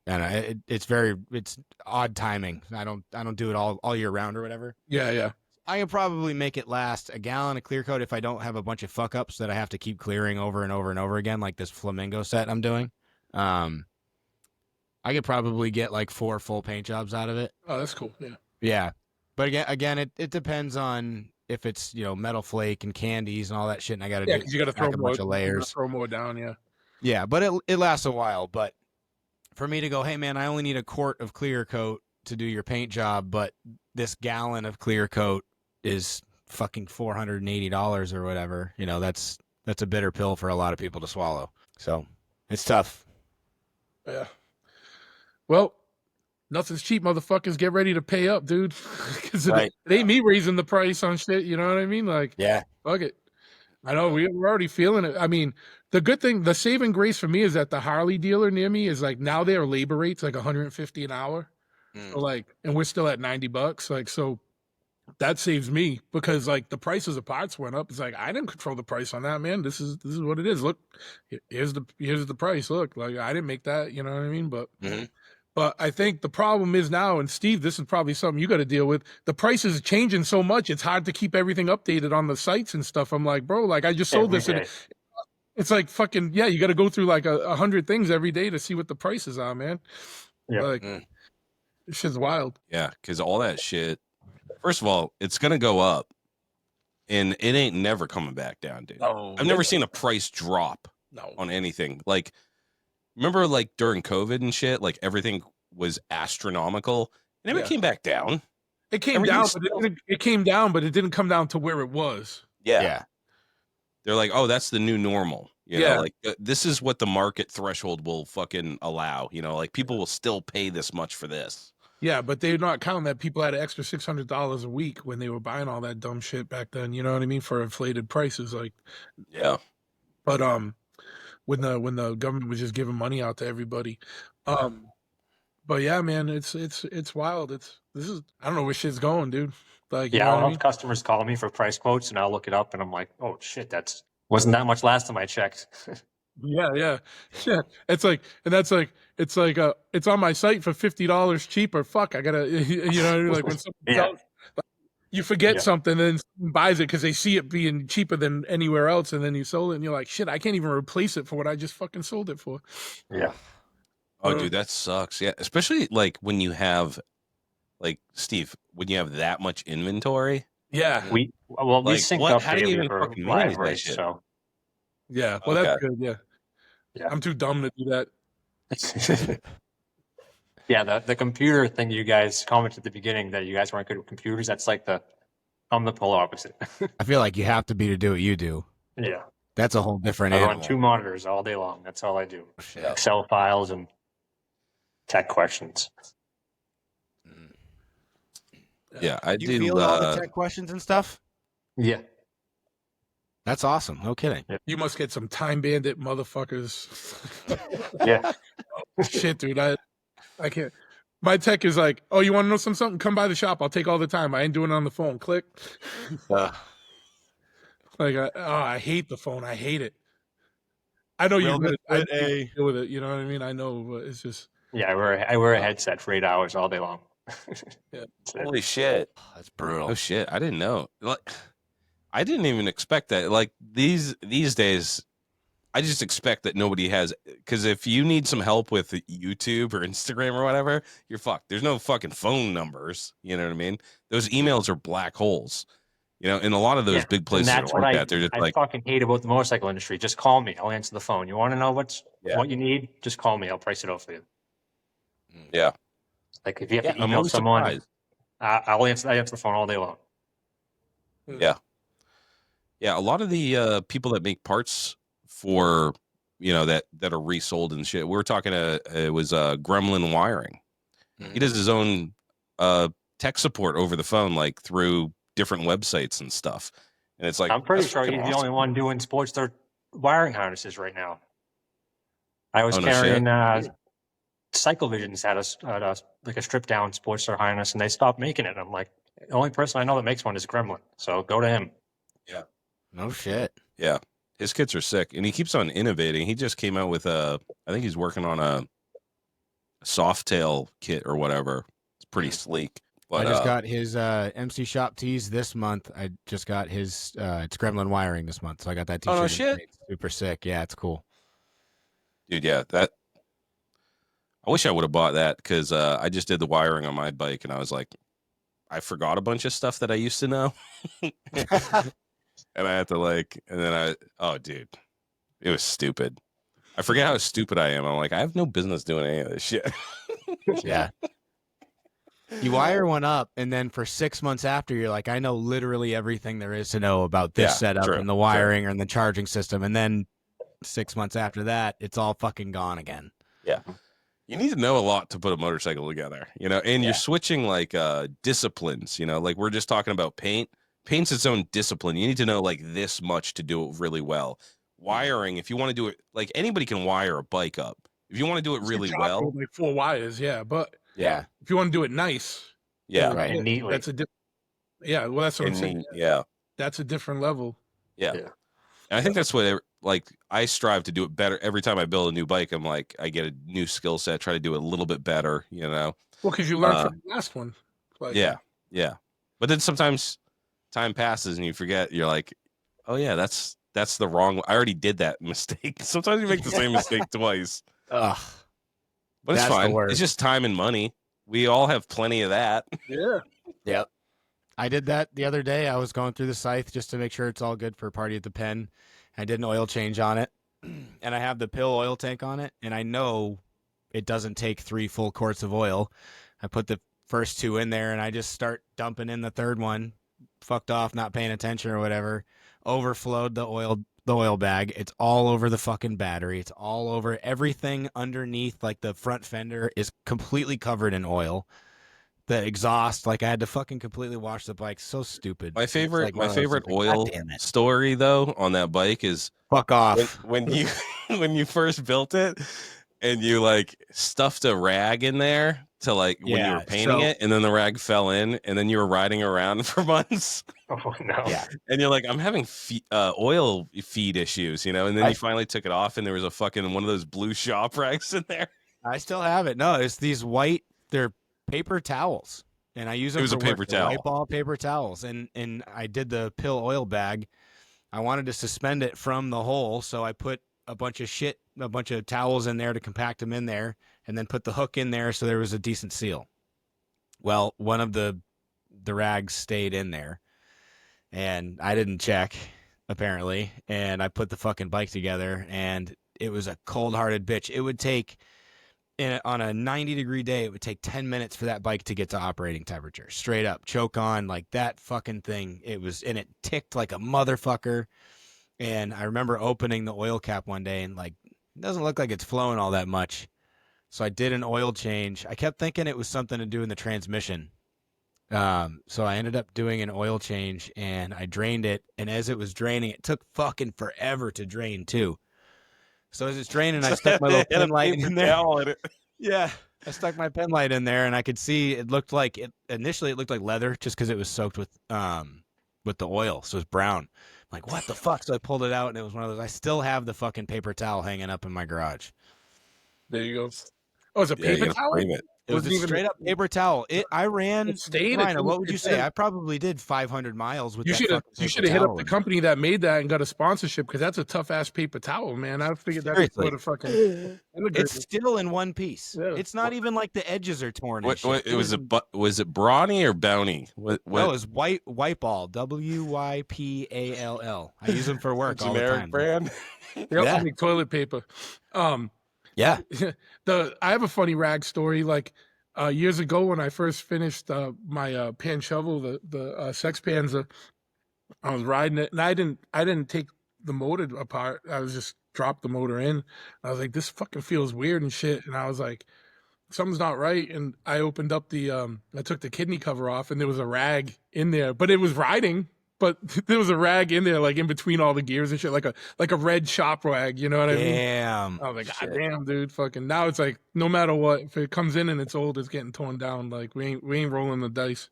and it's odd timing. I don't do it all year round or whatever. Yeah. I can probably make it last a gallon of clear coat if I don't have a bunch of fuck ups that I have to keep clearing over and over and over again, like this flamingo set I'm doing. I could probably get like 4 full paint jobs out of it. Oh, that's cool. Yeah. Yeah. But again, it depends on if it's, metal flake and candies and all that shit, and I got to because you got to throw a bunch of layers. Throw more down. Yeah. Yeah, but it lasts a while. But for me to go, hey man, I only need a quart of clear coat to do your paint job, but this gallon of clear coat is fucking $480 or whatever. That's a bitter pill for a lot of people to swallow. So it's tough. Yeah. Well, nothing's cheap, motherfuckers. Get ready to pay up, dude. Because Right. it ain't me raising the price on shit. You know what I mean? Like, Yeah. fuck it. I know we're already feeling it. I mean, the good thing, the saving grace for me is that the Harley dealer near me is like now their labor rate's like $150 an hour. So like, and we're still at $90. Like, so that saves me because like the prices of parts went up. It's like I didn't control the price on that, man. This is what it is. Look, here's the price. Look, like I didn't make that. You know what I mean? But. Mm-hmm. But I think the problem is now, and Steve, this is probably something you got to deal with. The prices are changing so much; it's hard to keep everything updated on the sites and stuff. I'm like, bro, like I just sold this, and it's like fucking yeah. You got to go through like 100 things every day to see what the prices are, man. Yeah, like this shit's wild. Yeah, because all that shit. First of all, it's gonna go up, and it ain't never coming back down, dude. No, I've never seen a price drop on anything. Like, remember, like during COVID and shit, like everything was astronomical. It never came back down. It came down, but it came down, but it didn't come down to where it was. Yeah. They're like, oh, that's the new normal. You know, like this is what the market threshold will fucking allow. Like people will still pay this much for this. Yeah, but they're not counting that people had an extra $600 a week when they were buying all that dumb shit back then. You know what I mean? For inflated prices, like But when the government was just giving money out to everybody, but yeah, man, it's wild. I don't know where shit's going, dude. Like I'll have customers call me for price quotes, and I'll look it up, and I'm like, oh shit, wasn't that much last time I checked. Yeah. It's like, and that's like, it's like, it's on my site for $50 cheaper. Fuck, I gotta, like when something sells, you forget something, and then someone buys it because they see it being cheaper than anywhere else, and then you sold it, and you're like, shit, I can't even replace it for what I just fucking sold it for. Yeah. Oh, dude, that sucks. Yeah, especially like when you have, like Steve, when you have that much inventory. Yeah, we sync up daily for live race, so. Yeah, well, that's good. Yeah, I'm too dumb to do that. Yeah, the computer thing you guys commented at the beginning that you guys weren't good with computers. That's like I'm the polar opposite. I feel like you have to be to do what you do. Yeah, that's a whole different I animal. run 2 monitors all day long. That's all I do. Yeah. Excel files and tech questions. Yeah, I do. You feel all the tech questions and stuff? Yeah. That's awesome. No kidding. You must get some time bandit motherfuckers. Yeah. Shit, dude. I can't. My tech is like, oh, you want to know something? Come by the shop. I'll take all the time. I ain't doing it on the phone. Click. I hate the phone. I hate it. I know you deal with it. You know what I mean? I know, but it's just. Yeah, I wear a headset for 8 hours all day long. Holy shit. That's brutal. Oh shit. I didn't know. Like, I didn't even expect that. Like these days, I just expect that nobody has, because if you need some help with YouTube or Instagram or whatever, you're fucked. There's no fucking phone numbers. You know what I mean? Those emails are black holes. You know, and a lot of those big places and are that's like what that. They're just I like, fucking hate about the motorcycle industry. Just call me. I'll answer the phone. You want to know what you need? Just call me. I'll price it out for you. yeah. Like if you have to I'm email always someone, surprised. I answer the phone all day long. Yeah. Yeah. A lot of the people that make parts for, you know, that are resold and shit. We were talking it was Gremlin Wiring. He does his own tech support over the phone, like through different websites and stuff. And it's like, I'm pretty that's sure fucking he's the awesome. only one doing Sportster wiring harnesses right now. I was Oh, no carrying shit. Cycle Visions had a like a stripped down Sportster harness, and they stopped making it. I'm like, the only person I know that makes one is Gremlin, so go to him. Yeah. No shit. Yeah. His kits are sick, and he keeps on innovating. He just came out with I think he's working on a Softail kit or whatever. It's pretty sleek. But, I just got his MC Shop tees this month. I just got his it's Gremlin Wiring this month, so I got that t-shirt. Oh, no shit. It's super sick. Yeah, it's cool. Dude, yeah, that. I wish I would have bought that, because I just did the wiring on my bike, and I was like, I forgot a bunch of stuff that I used to know. And I had to and then oh, dude, it was stupid. I forget how stupid I am. I'm like, I have no business doing any of this shit. Yeah. You wire one up, and then for 6 months after, you're like, I know literally everything there is to know about this setup and the wiring and the charging system. And then 6 months after that, it's all fucking gone again. Yeah. You need to know a lot to put a motorcycle together, you know, and you're switching disciplines, you know, like we're just talking about paint. Paint's its own discipline. You need to know like this much to do it really well. Wiring, if you want to do it, like anybody can wire a bike up. If you want to do it really well, like 4 wires, yeah. But yeah, if you want to do it nice, yeah, right, and neatly, that's a different. Yeah, well, that's what I'm saying. Yeah, that's a different level. Yeah. And I think that's what I strive to do it better every time I build a new bike. I'm like, I get a new skill set, try to do it a little bit better, you know. Well, because you learned from the last one. Like, yeah. But then sometimes time passes and you forget. You're like, oh yeah, that's the wrong. I already did that mistake. Sometimes you make the same mistake twice. Ugh. But it's That's the fine. worst. It's just time and money. We all have plenty of that. Yeah. Yep. I did that the other day. I was going through the scythe just to make sure it's all good for Party at the Pen. I did an oil change on it, and I have the pill oil tank on it, and I know it doesn't take 3 full quarts of oil. I put the first 2 in there, and I just start dumping in the third one, fucked off, not paying attention or whatever, overflowed the oil bag. It's all over the fucking battery. It's all over everything underneath, like the front fender is completely covered in oil. The exhaust, like I had to fucking completely wash the bike. So stupid. My favorite, like, oil story though on that bike is fuck off. When you when you first built it and you like stuffed a rag in there to when you were painting it, and then the rag fell in, and then you were riding around for months. Oh no! Yeah, and you're like, I'm having oil feed issues, you know. And then you finally took it off, and there was a fucking one of those blue shop rags in there. I still have it. No, it's these white. They're paper towels, and I use them. It was for a paper work, towel. White ball paper towels, and I did the pill oil bag. I wanted to suspend it from the hole, so I put a bunch of towels in there to compact them in there, and then put the hook in there so there was a decent seal. Well, one of the rags stayed in there, and I didn't check apparently, and I put the fucking bike together, and it was a cold-hearted bitch. It would take on a 90-degree day, it would take 10 minutes for that bike to get to operating temperature. Straight up, choke on, like that fucking thing. It ticked like a motherfucker. And I remember opening the oil cap one day and like, it doesn't look like it's flowing all that much. So I did an oil change. I kept thinking it was something to do in the transmission. So I ended up doing an oil change and I drained it. And as it was draining, it took fucking forever to drain too. So as it's draining, I stuck my little pen light in there. Yeah, I stuck my pen light in there, and I could see it looked like initially it looked like leather just because it was soaked with the oil, so it was brown. I'm like, what the fuck? So I pulled it out, and it was one of those. I still have the fucking paper towel hanging up in my garage. There you go. Oh, it's a paper towel? Frame it. It was a straight up paper towel. I ran. It stayed. Rhino, what would you say? I probably did 500 miles with You that should have. fucking You paper should have hit up towel the in it. company that made that and got a sponsorship because that's a tough ass paper towel, man. I figured that's Seriously. what a fucking. It's still in one piece. Yeah. It's not even like the edges are torn. What was it Brawny or Bounty? What No, it was White Ball. WYPALL. I use them for work all the generic time. brand? I make toilet paper. Yeah. I have a funny rag story. Like years ago when I first finished my pan shovel, the Sex Panzer, I was riding it and I didn't take the motor apart. I was just dropped the motor in. I was like, this fucking feels weird and shit. And I was like, something's not right. And I opened up I took the kidney cover off and there was a rag in there, but it was riding. But there was a rag in there, like in between all the gears and shit, like a red shop rag. You know what I mean? Damn. I was like, God damn, dude, fucking. Now it's like, no matter what, if it comes in and it's old, it's getting torn down. Like we ain't rolling the dice.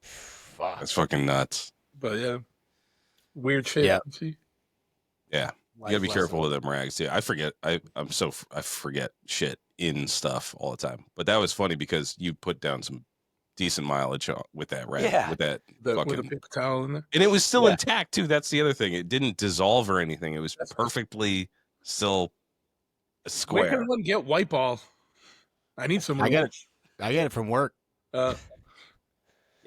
Fuck. That's fucking nuts. But yeah, weird shit. Yeah. See? Yeah, you gotta be careful with them rags too. I forget. I forget shit in stuff all the time. But that was funny because you put down some decent mileage with that rag. Yeah. With that With fucking a paper towel in there. and it was still intact too. That's the other thing. It didn't dissolve or anything. It was perfectly still a Where square. can one get white ball? I need some. I get it from work. Yeah,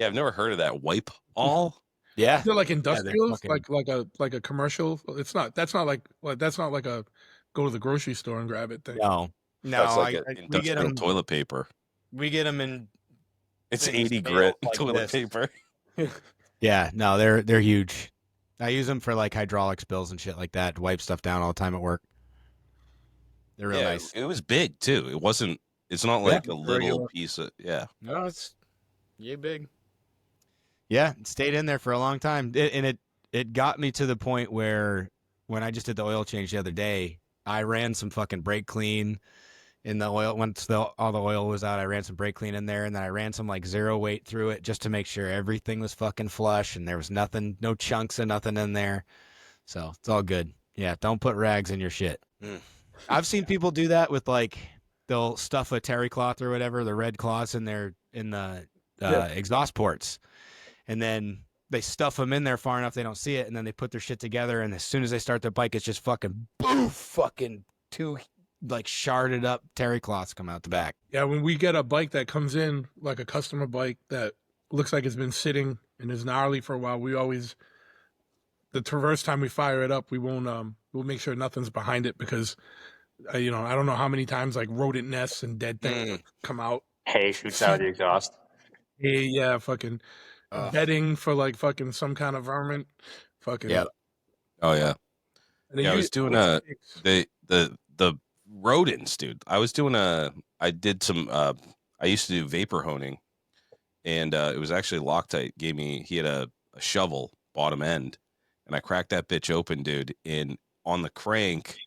I've never heard of that wipe all. Yeah. Is it like industrial, fucking- like a commercial? It's not. That's not like a go to the grocery store and grab it thing. No. That's like we get industrial them. toilet paper. We get them in. It's things 80 made grit like toilet this. paper. Yeah. No, they're huge. I use them for like hydraulic spills and shit like that. To wipe stuff down all the time at work. They're real nice. It was big too. It wasn't. It's not like a little regular. piece of yeah. No, it's big. Yeah, it stayed in there for a long time, it got me to the point where when I just did the oil change the other day, I ran some fucking brake clean in the oil. Once all the oil was out, I ran some brake clean in there, and then I ran some like zero weight through it just to make sure everything was fucking flush and there was nothing, no chunks of nothing in there. So it's all good. Yeah, don't put rags in your shit. I've seen people do that with like they'll stuff a terry cloth or whatever, the red cloths in the exhaust ports. And then they stuff them in there far enough they don't see it, and then they put their shit together, and as soon as they start their bike, it's just fucking boof, fucking two like sharded up terry cloths come out the back. Yeah, when we get a bike that comes in like a customer bike that looks like it's been sitting and is gnarly for a while, we always the first time we fire it up, we won't we'll make sure nothing's behind it because I don't know how many times like rodent nests and dead things come out. Hay shoots out of the exhaust. Hey, yeah, fucking bedding for like fucking some kind of vermin. Fucking Yeah. Oh yeah. And then Yeah, I was doing the rodents, dude. I used to do vapor honing, and it was actually Loctite he had a shovel bottom end, and I cracked that bitch open, dude, and on the crank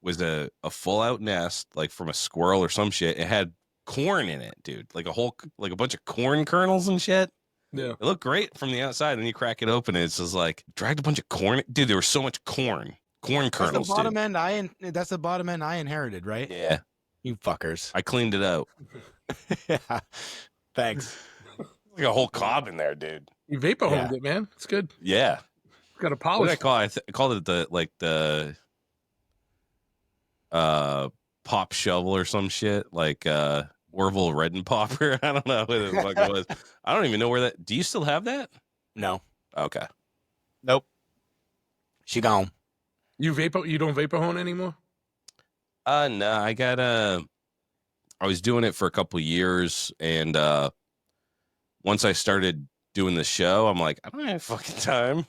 was a full out nest like from a squirrel or some shit. It had corn in it, dude, like a bunch of corn kernels and shit. Yeah, it looked great from the outside, and then you crack it open, and it's just like dragged a bunch of corn. Dude, there was so much corn kernels. That's the bottom dude. end. That's the bottom end I inherited, right? Yeah, You fuckers. I cleaned it out. Yeah. Thanks. Like a whole cob in there, dude. you vapor honed it, man. It's good. Yeah. It's got a What polish. did I call it? I called it the pop shovel or some shit, like Orville Redenpopper. I don't know what the fuck it was. I don't even know where that. Do you still have that? No. Okay. Nope. She gone. You don't vapor hone anymore? No, I got I was doing it for a couple of years, and once I started doing the show, I'm like, I don't have fucking time.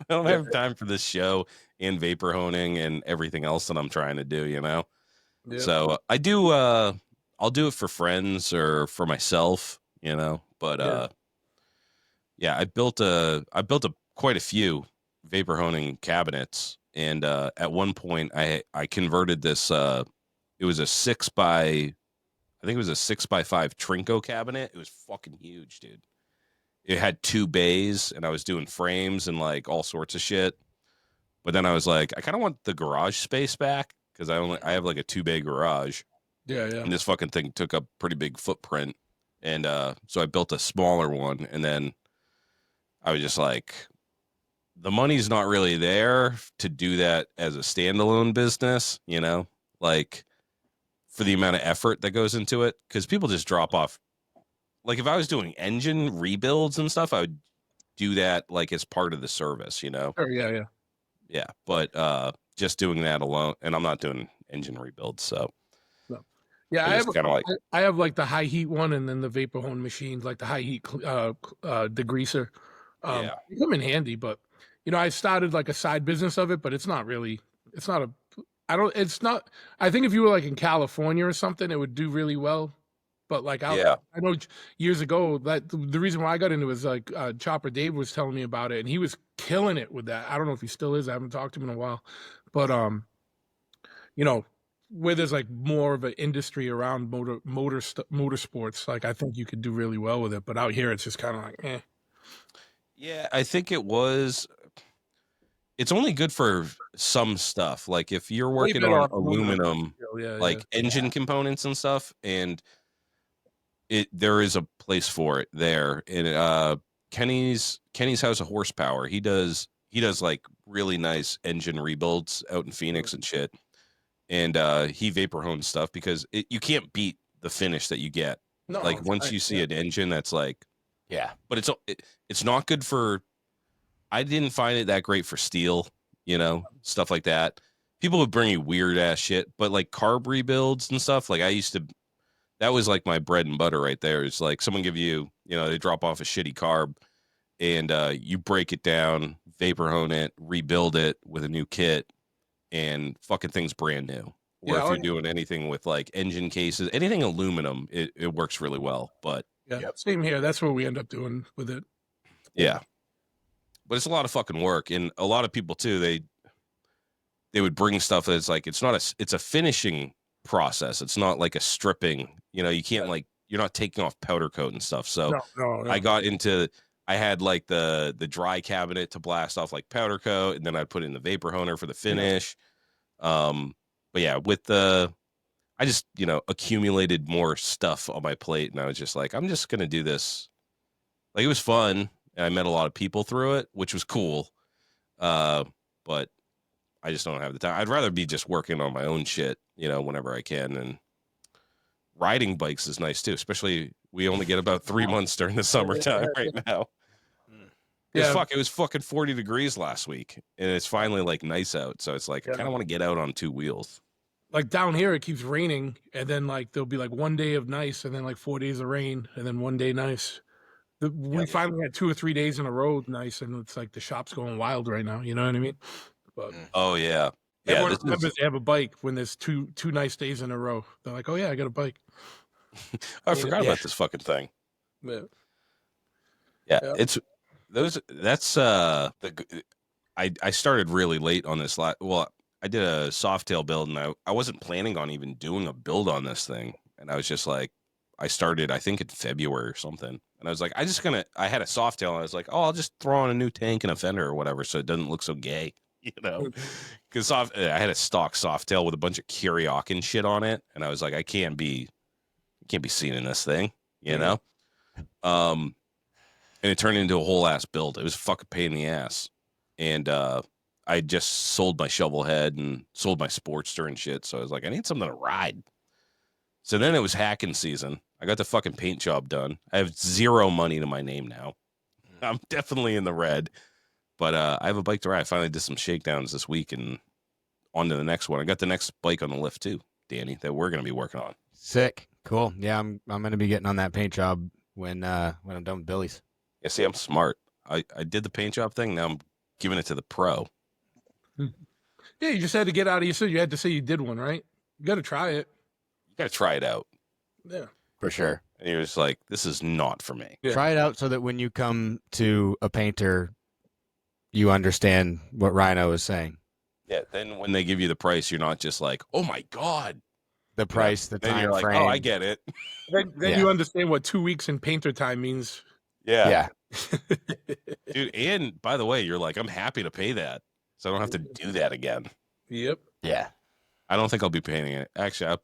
I don't have time for this show and vapor honing and everything else that I'm trying to do, Yeah. So I do I'll do it for friends or for myself, but I built quite a few vapor honing cabinets, and at one point I converted this it was a 6x5 Trinco cabinet. It was fucking huge, dude. It had 2 bays, and I was doing frames and like all sorts of shit. But then I was like, I kind of want the garage space back because I have like a 2-bay garage. Yeah. And this fucking thing took up pretty big footprint. And so I built a smaller one, and then I was just like, the money's not really there to do that as a standalone business, you know, like for the amount of effort that goes into it, because people just drop off. Like if I was doing engine rebuilds and stuff, I would do that like as part of the service, you know? Sure, yeah. Yeah. But just doing that alone, and I'm not doing engine rebuilds. So No. Yeah, I just kind of like, I have like the high heat one, and then the vapor hone machines, like the high heat degreaser. Yeah. They come in handy, but you know, I started like a side business of it, but it's not I think if you were like in California or something, it would do really well. But like Yeah. I know years ago that the reason why I got into it was like Chopper Dave was telling me about it, and he was killing it with that. I don't know if he still is. I haven't talked to him in a while, but you know, where there's like more of an industry around motorsports, like I think you could do really well with it. But out here, it's just kind of like, eh. Yeah, I think it's only good for some stuff. Like if you're Way working better on off aluminum, Yeah, like engine components and stuff, and there is a place for it there. And Kenny's House of Horsepower, he does like really nice engine rebuilds out in Phoenix and shit. And he vapor hones stuff because you can't beat the finish that you get. No, Like once you see an engine that's like, Yeah. but it's not good for. I didn't find it that great for steel, you know, stuff like that. People would bring you weird ass shit, but like carb rebuilds and stuff, like that was like my bread and butter right there. It's like someone give you, you know, they drop off a shitty carb and you break it down, vapor hone it, rebuild it with a new kit, and fucking thing's brand new. Or Yeah, if you're doing anything with like engine cases, anything aluminum, it works really well. But same here. That's what we end up doing with it. yeah. But it's a lot of fucking work, and a lot of people too. They would bring stuff that's like it's a finishing process. It's not like a stripping. You know, you can't like you're not taking off powder coat and stuff. So No. I had like the dry cabinet to blast off like powder coat, and then I'd put in the vapor honer for the finish. But yeah, I just accumulated more stuff on my plate, and I was just like, I'm just gonna do this. Like it was fun. And I met a lot of people through it, which was cool. But I just don't have the time. I'd rather be just working on my own shit, you know, whenever I can. And riding bikes is nice too, especially we only get about 3 months during the summertime right now. Yeah, it was fucking 40 degrees last week, and it's finally like nice out. So it's like I kind of want to get out on two wheels. Like down here, it keeps raining, and then like there'll be like 1 day of nice, and then like 4 days of rain, and then 1 day nice. We finally had 2 or 3 days in a row nice, and it's like the shop's going wild right now. You know what I mean? But oh yeah, everyone remembers they have a bike when there's two nice days in a row. They're like, oh yeah, I got a bike. I forgot about this fucking thing. Yeah. It's those. That's I started really late on this. Well, I did a Softail build, and I wasn't planning on even doing a build on this thing, and I was just like, I started I think in February or something. And I was like, I had a Softail, and I was like, oh, I'll just throw on a new tank and a fender or whatever so it doesn't look so gay, you know? Because I had a stock Softail with a bunch of Kuriok and shit on it, and I was like, I can't be seen in this thing, you know? And it turned into a whole ass build. It was a fucking pain in the ass. And I just sold my shovel head and sold my Sportster and shit, so I was like, I need something to ride. So then it was hacking season. I got the fucking paint job done. I have zero money to my name now. I'm definitely in the red, but I have a bike to ride. I finally did some shakedowns this week and on to the next one. I got the next bike on the lift too, Danny, that we're going to be working on. Sick. Cool. Yeah, I'm going to be getting on that paint job when I'm done with Billy's. Yeah, see, I'm smart. I did the paint job thing. Now I'm giving it to the pro. Yeah, you just had to get out of you had to say you did one, right? You got to try it. You got to try it out. Yeah. For sure. And you're just like, this is not for me. Yeah. Try it out so that when you come to a painter, you understand what Rhino is saying. Yeah, then when they give you the price, you're not just like, oh my God. The price, the then time you're like, frame. oh, I get it. Then you understand what 2 weeks in painter time means. Yeah. Dude, and by the way, you're like, I'm happy to pay that. So I don't have to do that again. Yep. Yeah. I don't think I'll be painting it. Actually,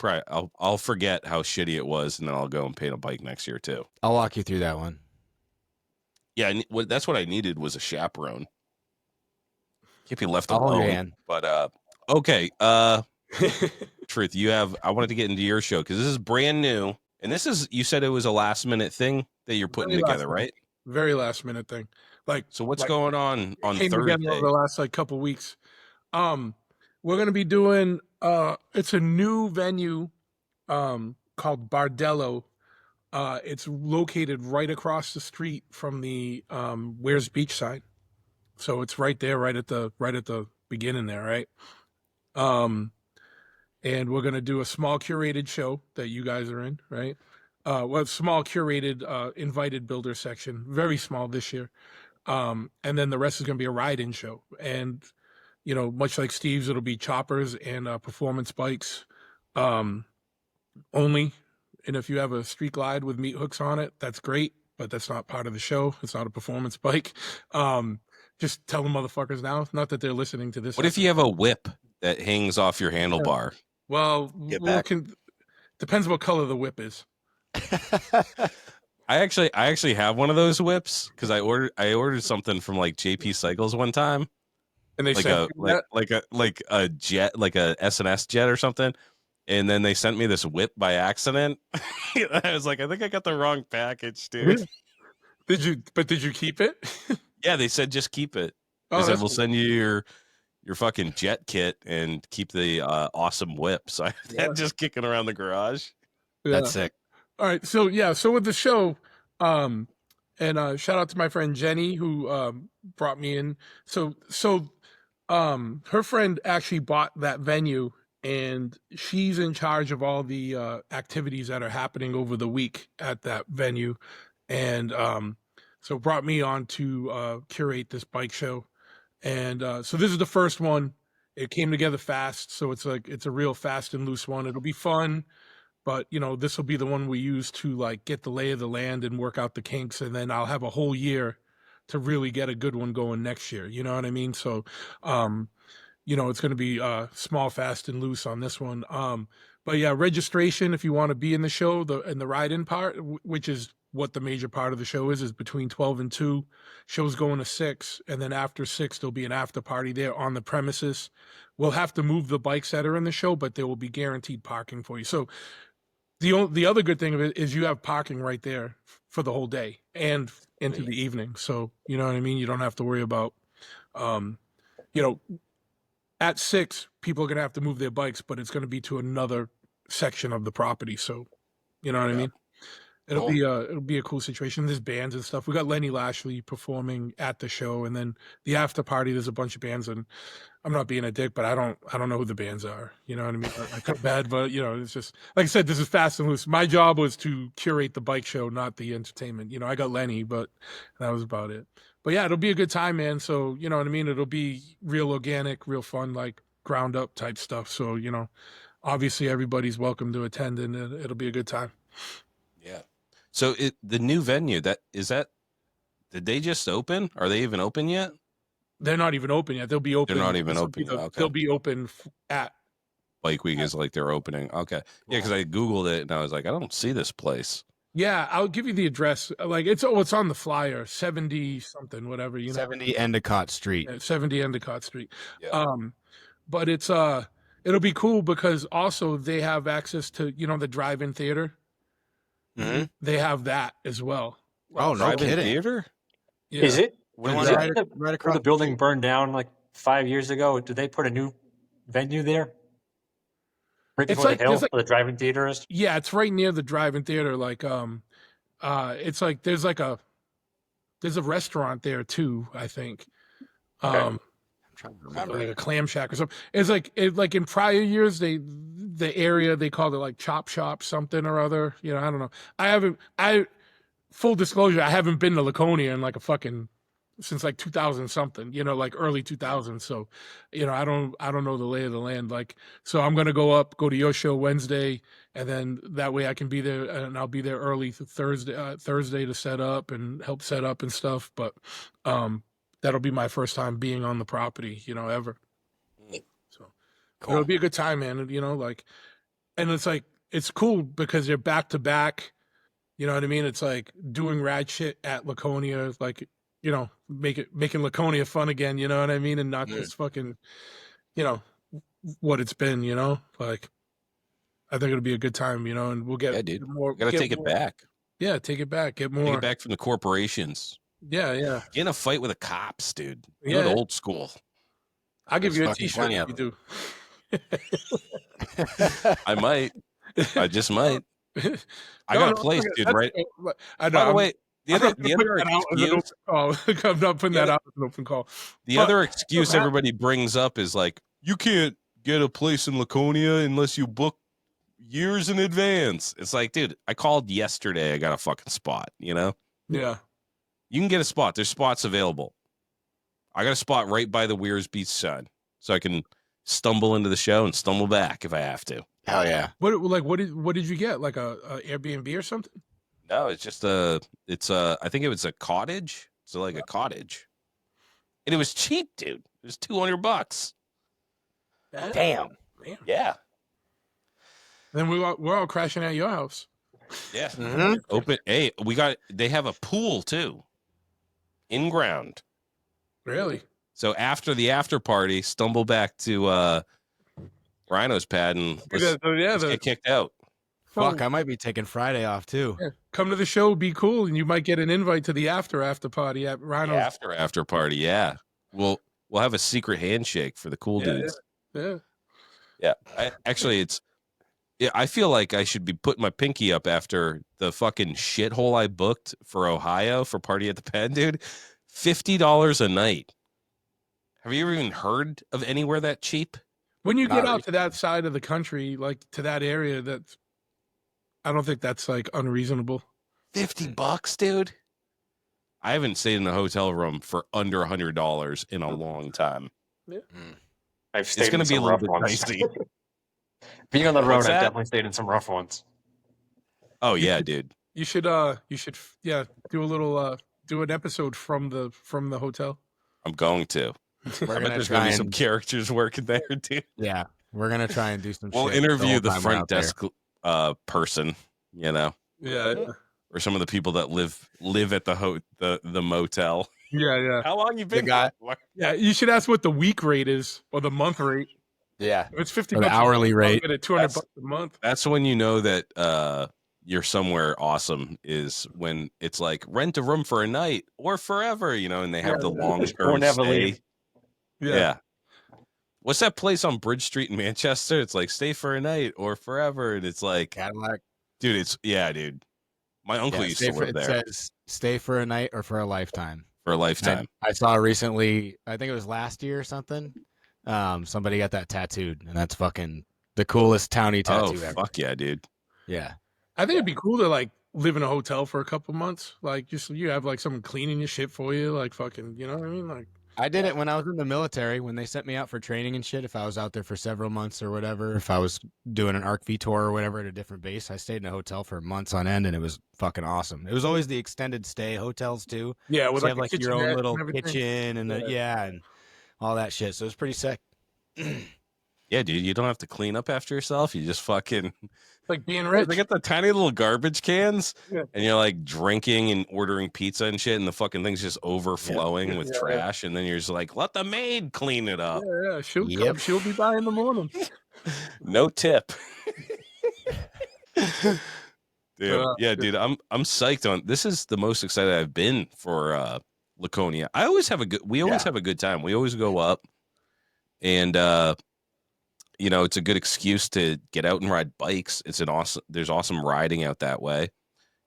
I'll forget how shitty it was, and then I'll go and paint a bike next year too. I'll walk you through that one. Yeah, that's what I needed was a chaperone. Can't be left I'll hold your alone. hand. But okay. Truth, I wanted to get into your show because this is brand new, and you said it was a last minute thing that you're putting together, right? Very last minute thing. So what's going on came Thursday? together over the last couple weeks. We're gonna be doing it's a new venue called Bardello. It's located right across the street from the Wares Beach sign. So it's right there, right at the beginning there, right? And we're gonna do a small curated show that you guys are in, right? Small curated invited builder section, very small this year. And then the rest is gonna be a ride-in show. And much like Steve's, it'll be choppers and performance bikes only. And if you have a street glide with meat hooks on it, that's great, but that's not part of the show. It's not a performance bike. Just tell the motherfuckers now. Not that they're listening to this. What if you have a whip that hangs off your handlebar? Well, depends what color the whip is. I actually have one of those whips because I ordered something from like JP Cycles one time. And they like a jet, like a S&S jet or something. And then they sent me this whip by accident. I was like, I think I got the wrong package, dude. Did you keep it? Yeah, they said just keep it. They said we'll send you your fucking jet kit and keep the awesome whip. So I had that just kicking around the garage. Yeah. That's sick. All right, so with the show, and shout out to my friend Jenny who brought me in. So her friend actually bought that venue, and she's in charge of all the activities that are happening over the week at that venue, and so brought me on to curate this bike show. And so this is the first one. It came together fast, so it's a real fast and loose one. It'll be fun, but this will be the one we use to like get the lay of the land and work out the kinks, and then I'll have a whole year to really get a good one going next year. You know what I mean? So it's going to be small, fast, and loose on this one. But yeah, registration if you want to be in the show, the ride-in part, which is what the major part of the show is between 12 and 2. Show's going to 6, and then after 6 there'll be an after party there on the premises. We'll have to move the bikes that are in the show, but there will be guaranteed parking for you. So the other good thing of it is you have parking right there for the whole day and into the evening. So you know what I mean? You don't have to worry about at 6 people are going to have to move their bikes, but it's going to be to another section of the property. So you know what I mean? It'll be a cool situation. There's bands and stuff. We got Lenny Lashley performing at the show, and then the after party. There's a bunch of bands, and I'm not being a dick, but I don't know who the bands are. You know what I mean? I feel bad, but it's just like I said. This is fast and loose. My job was to curate the bike show, not the entertainment. I got Lenny, but that was about it. But yeah, it'll be a good time, man. So you know what I mean? It'll be real organic, real fun, like ground up type stuff. So obviously everybody's welcome to attend, and it'll be a good time. Yeah. So the new venue, did they just open? Are they even open yet? They're not even open yet. They'll be open. They're not even open. Okay. They'll be open at Bike Week is like they're opening. Okay. Yeah, because I Googled it and I was like, I don't see this place. Yeah, I'll give you the address. Like it's on the flyer, 70 something, whatever, 70 Endicott Street. Yeah, 70 Endicott Street. Yeah. But it's it'll be cool because also they have access to, the drive-in theater. Mm-hmm. They have that as well. Oh, no kidding. Theater? Yeah. Is it? Is Is it right across the building burned down like 5 years ago? Did they put a new venue there? Right It's before like- the hill it's like- where the drive-in theater is? Yeah, it's right near the drive-in theater. Like, it's like there's a restaurant there too. I think, Okay. I'm trying to remember. like a clam shack or something. It's like in prior years the area they called it like Chop Shop something or other. I don't know. Full disclosure, I haven't been to Laconia in like since like 2000 something, like early 2000s. So, I don't know the lay of the land. Like, so I'm going to go to your show Wednesday, and then that way I can be there, and I'll be there early Thursday to set up and help set up and stuff. But, that'll be my first time being on the property, ever. So It'll be a good time, man. And, and it's like, it's cool because they're back to back. You know what I mean? It's like doing rad shit at Laconia, like, making Laconia fun again, you know what I mean? And not just fucking, what it's been, like, I think it'll be a good time, and we'll get more. Gotta take it back. Yeah, take it back. Get more. Take it back from the corporations. Yeah. Get in a fight with the cops, dude. Yeah. Go to old school. I'll give you a t-shirt if you do. I might. I just might. I got a place, dude, right? I know. By the way, the other excuse, I'm not putting that out as an open call. The other excuse everybody brings up is like, you can't get a place in Laconia unless you book years in advance. It's like, dude, I called yesterday. I got a fucking spot, Yeah. You can get a spot. There's spots available. I got a spot right by the Weirs Beach sign, so I can stumble into the show and stumble back if I have to. Hell yeah. What did you get? Like a Airbnb or something? No, it's just I think it was a cottage. So like a cottage. And it was cheap, dude. It was $200. Damn. Yeah. Then we're all crashing at your house. Yeah. Mm-hmm. Open. Hey, they have a pool too. In ground. Really? So after the after party, stumble back to Rhino's pad and let's get kicked out. Fuck, I might be taking Friday off too. Yeah. Come to the show, be cool, and you might get an invite to the after party at Rhino's. After party, yeah. We'll have a secret handshake for the cool dudes. Yeah. I feel like I should be putting my pinky up after the fucking shithole I booked for Ohio for Party at the Pen, dude. $50 a night. Have you ever even heard of anywhere that cheap? When you get out to that side of the country, like to that area, I don't think that's like unreasonable. $50, dude. I haven't stayed in a hotel room for under $100 in a long time. Yeah. I've stayed It's going in to be a some little rough bit ones. dicey. Being on the road, What's I've that? definitely stayed in some rough ones. Oh yeah, dude. You should do a little do an episode from the hotel. I'm going to. We're I bet there's gonna be some characters working there, dude. Yeah, we're gonna try and do some. We'll shit interview the whole time we're front out there. desk person, Yeah. or some of the people that live at the motel. Yeah. How long you been? guy- for? Yeah, you should ask what the week rate is or the month rate. Yeah, If it's 50 or the bucks hourly rate. at $200 a month. That's when you know that you're somewhere awesome. Is when it's like rent a room for a night or forever, and they have the long Or term never stay. leave. Yeah. What's that place on Bridge Street in Manchester? It's like stay for a night or forever, and it's like, Cadillac. dude, dude. My uncle used to live It there says stay for a night or for a lifetime. for a lifetime. I saw recently, I think it was last year or something. Somebody got that tattooed, and that's fucking the coolest townie tattoo ever. Fuck yeah, dude. Yeah. I think it'd be cool to like live in a hotel for a couple months. Like just you have like someone cleaning your shit for you, like fucking, you know what I mean? Like I did it when I was in the military, when they sent me out for training and shit. If I was out there for several months or whatever, if I was doing an ARC V tour or whatever at a different base, I stayed in a hotel for months on end, and it was fucking awesome. It was always the extended stay hotels too. yeah, So with you like, have like your own little kitchen and and all that shit. So it was pretty sick. Yeah, dude, you don't have to clean up after yourself. You just fucking like being rich. they got the tiny little garbage cans, Yeah. and you're like drinking and ordering pizza and shit, and the fucking thing's just overflowing with trash, and then you're just like, let the maid clean it up. Yeah, she'll Yep. come. She'll be by in the morning. No tip. Dude, Yeah. dude, I'm psyched on this. Is the most excited I've been for Laconia. We always have a good time. We always go up, and it's a good excuse to get out and ride bikes. There's awesome riding out that way,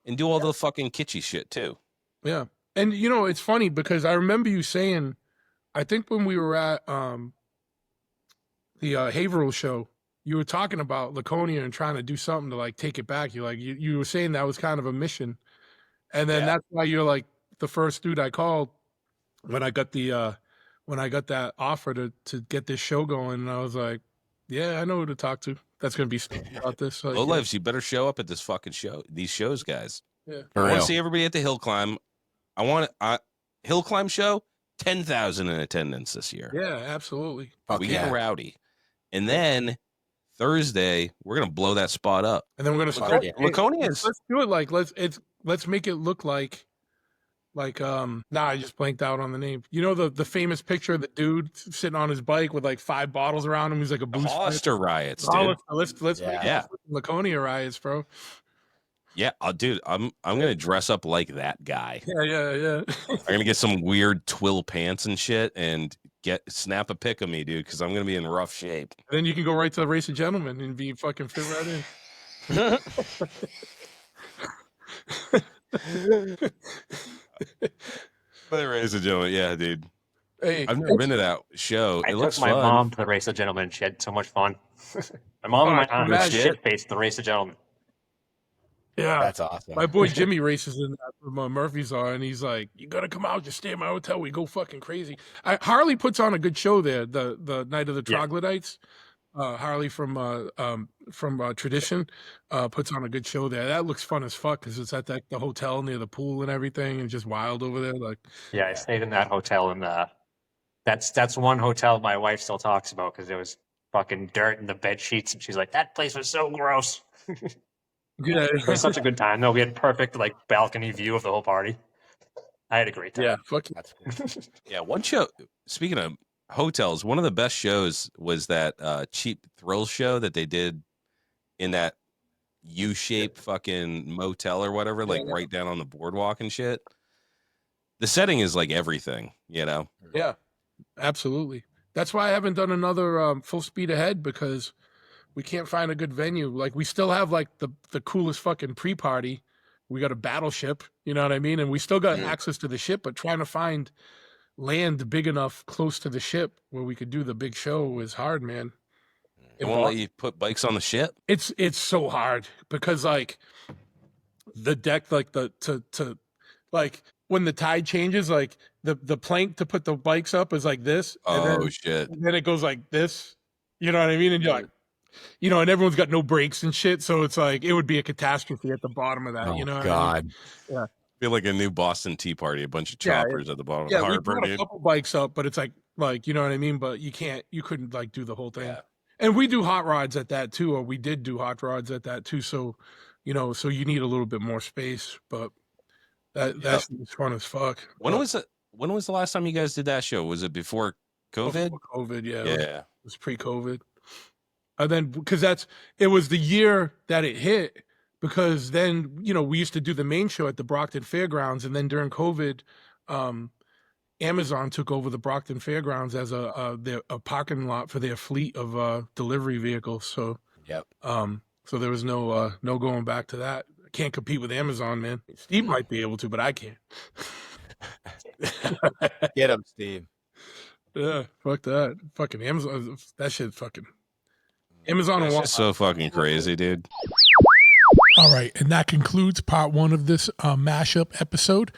and do all the fucking kitschy shit too. Yeah. And it's funny because I remember you saying, I think when we were at the Haverhill show, you were talking about Laconia and trying to do something to like take it back. You were saying that was kind of a mission. And then that's why you're like the first dude I called when I got that offer to get this show going. And I was like, yeah, I know who to talk to. That's going to be stoked about this. Like, Low lives, you better show up at this fucking show. These shows, guys. Yeah. For I want real. to see everybody at the hill climb. I want hill climb show. 10,000 in attendance this year. Yeah, absolutely. Fuck we yeah. get rowdy. And then Thursday, we're gonna blow that spot up. And then we're gonna start. Laconia is. Let's do it like let's make it look like I just blanked out on the name. You know the famous picture of the dude sitting on his bike with like 5 bottles around him. He's like a boost. Hollister riots, dude. Let's make it Laconia riots, bro. Yeah, dude, I'm gonna dress up like that guy. Yeah. I'm gonna get some weird twill pants and shit, and snap a pic of me, dude, because I'm gonna be in rough shape. And then you can go right to the Race of Gentlemen and be fucking fit right in. But Race of Gentlemen, yeah, dude. Hey, I've never been to that show. I It looks took my fun. mom to the Race of Gentlemen. She had so much fun. My mom and my aunt were shit-faced at the Race of Gentlemen. Yeah, That's awesome. my boy Jimmy races in that from Murphy's on, and he's like, "You gotta come out, just stay at my hotel. We go fucking crazy." Harley puts on a good show there. The night of the troglodytes. Harley from Tradition puts on a good show there. That looks fun as fuck because it's at the hotel near the pool and everything, and just wild over there. Like, Yeah, I stayed in that hotel, and that's one hotel my wife still talks about because there was fucking dirt in the bed sheets, and she's like, "That place was so gross." yeah, It was such a good time, though. We had perfect like balcony view of the whole party. I had a great time. yeah, fuck That's cool. Yeah, one show. Speaking of hotels, one of the best shows was that Cheap Thrills show that they did in that U-shaped fucking motel or whatever, like right down on the boardwalk and shit. The setting is like everything, you know. Yeah, absolutely. That's why I haven't done another Full Speed Ahead because we can't find a good venue. Like we still have like the coolest fucking pre-party. We got a battleship, you know what I mean? And we still got access to the ship, but trying to find land big enough close to the ship where we could do the big show is hard, man. They won't let you put bikes on the ship. It's so hard because like the deck, like to like when the tide changes, like the plank to put the bikes up is like this. Shit. And then it goes like this. You know what I mean? And you're like, you know, and everyone's got no brakes and shit. So it's like, it would be a catastrophe at the bottom of that. Oh, you know? God. I mean? Feel like a new Boston Tea Party, a bunch of Yeah, choppers at the bottom of Yeah. the We harbor, brought a dude. couple bikes up, but it's like, you know what I mean? But you couldn't like do the whole thing. Yeah. And we do hot rods at that too, or we did do hot rods at that too. So, you know, so you need a little bit more space, but that's fun as fuck. When was the last time you guys did that show? Was it before COVID? Before COVID, yeah. Yeah. It was pre-COVID. And then because it was the year that it hit, because then, you know, we used to do the main show at the Brockton Fairgrounds, and then during COVID, Amazon took over the Brockton Fairgrounds as a parking lot for their fleet of delivery vehicles. So so there was no going back to that. I can't compete with Amazon, man. Steve might be able to, but I can't. Get him, Steve. Yeah, fuck that. Fucking Amazon. That shit fucking Amazon and It's so fucking crazy, dude. All right, and that concludes part 1 of this mashup episode.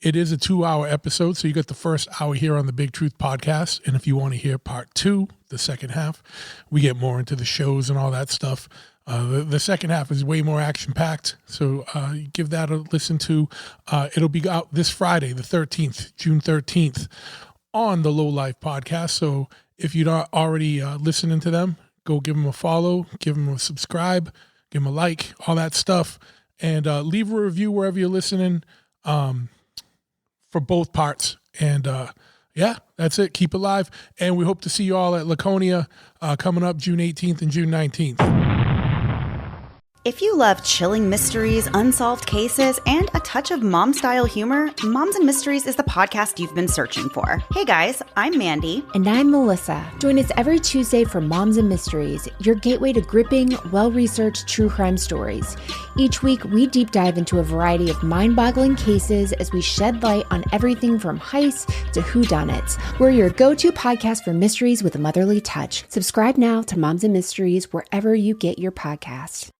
It is a 2-hour episode, so you got the first hour here on the Big Truth podcast. And if you want to hear part 2, the second half, we get more into the shows and all that stuff. The second half is way more action-packed, so give that a listen to. It'll be out this Friday, the 13th, June 13th, on the Low Life podcast. So if you're not already listening to them, go give them a follow, give them a subscribe, give them a like, all that stuff, and leave a review wherever you're listening for both parts. And yeah, that's it. Keep it live. And we hope to see you all at Laconia coming up June 18th and June 19th. If you love chilling mysteries, unsolved cases, and a touch of mom-style humor, Moms and Mysteries is the podcast you've been searching for. Hey guys, I'm Mandy. And I'm Melissa. Join us every Tuesday for Moms and Mysteries, your gateway to gripping, well-researched true crime stories. Each week, we deep dive into a variety of mind-boggling cases as we shed light on everything from heists to whodunits. We're your go-to podcast for mysteries with a motherly touch. Subscribe now to Moms and Mysteries wherever you get your podcasts.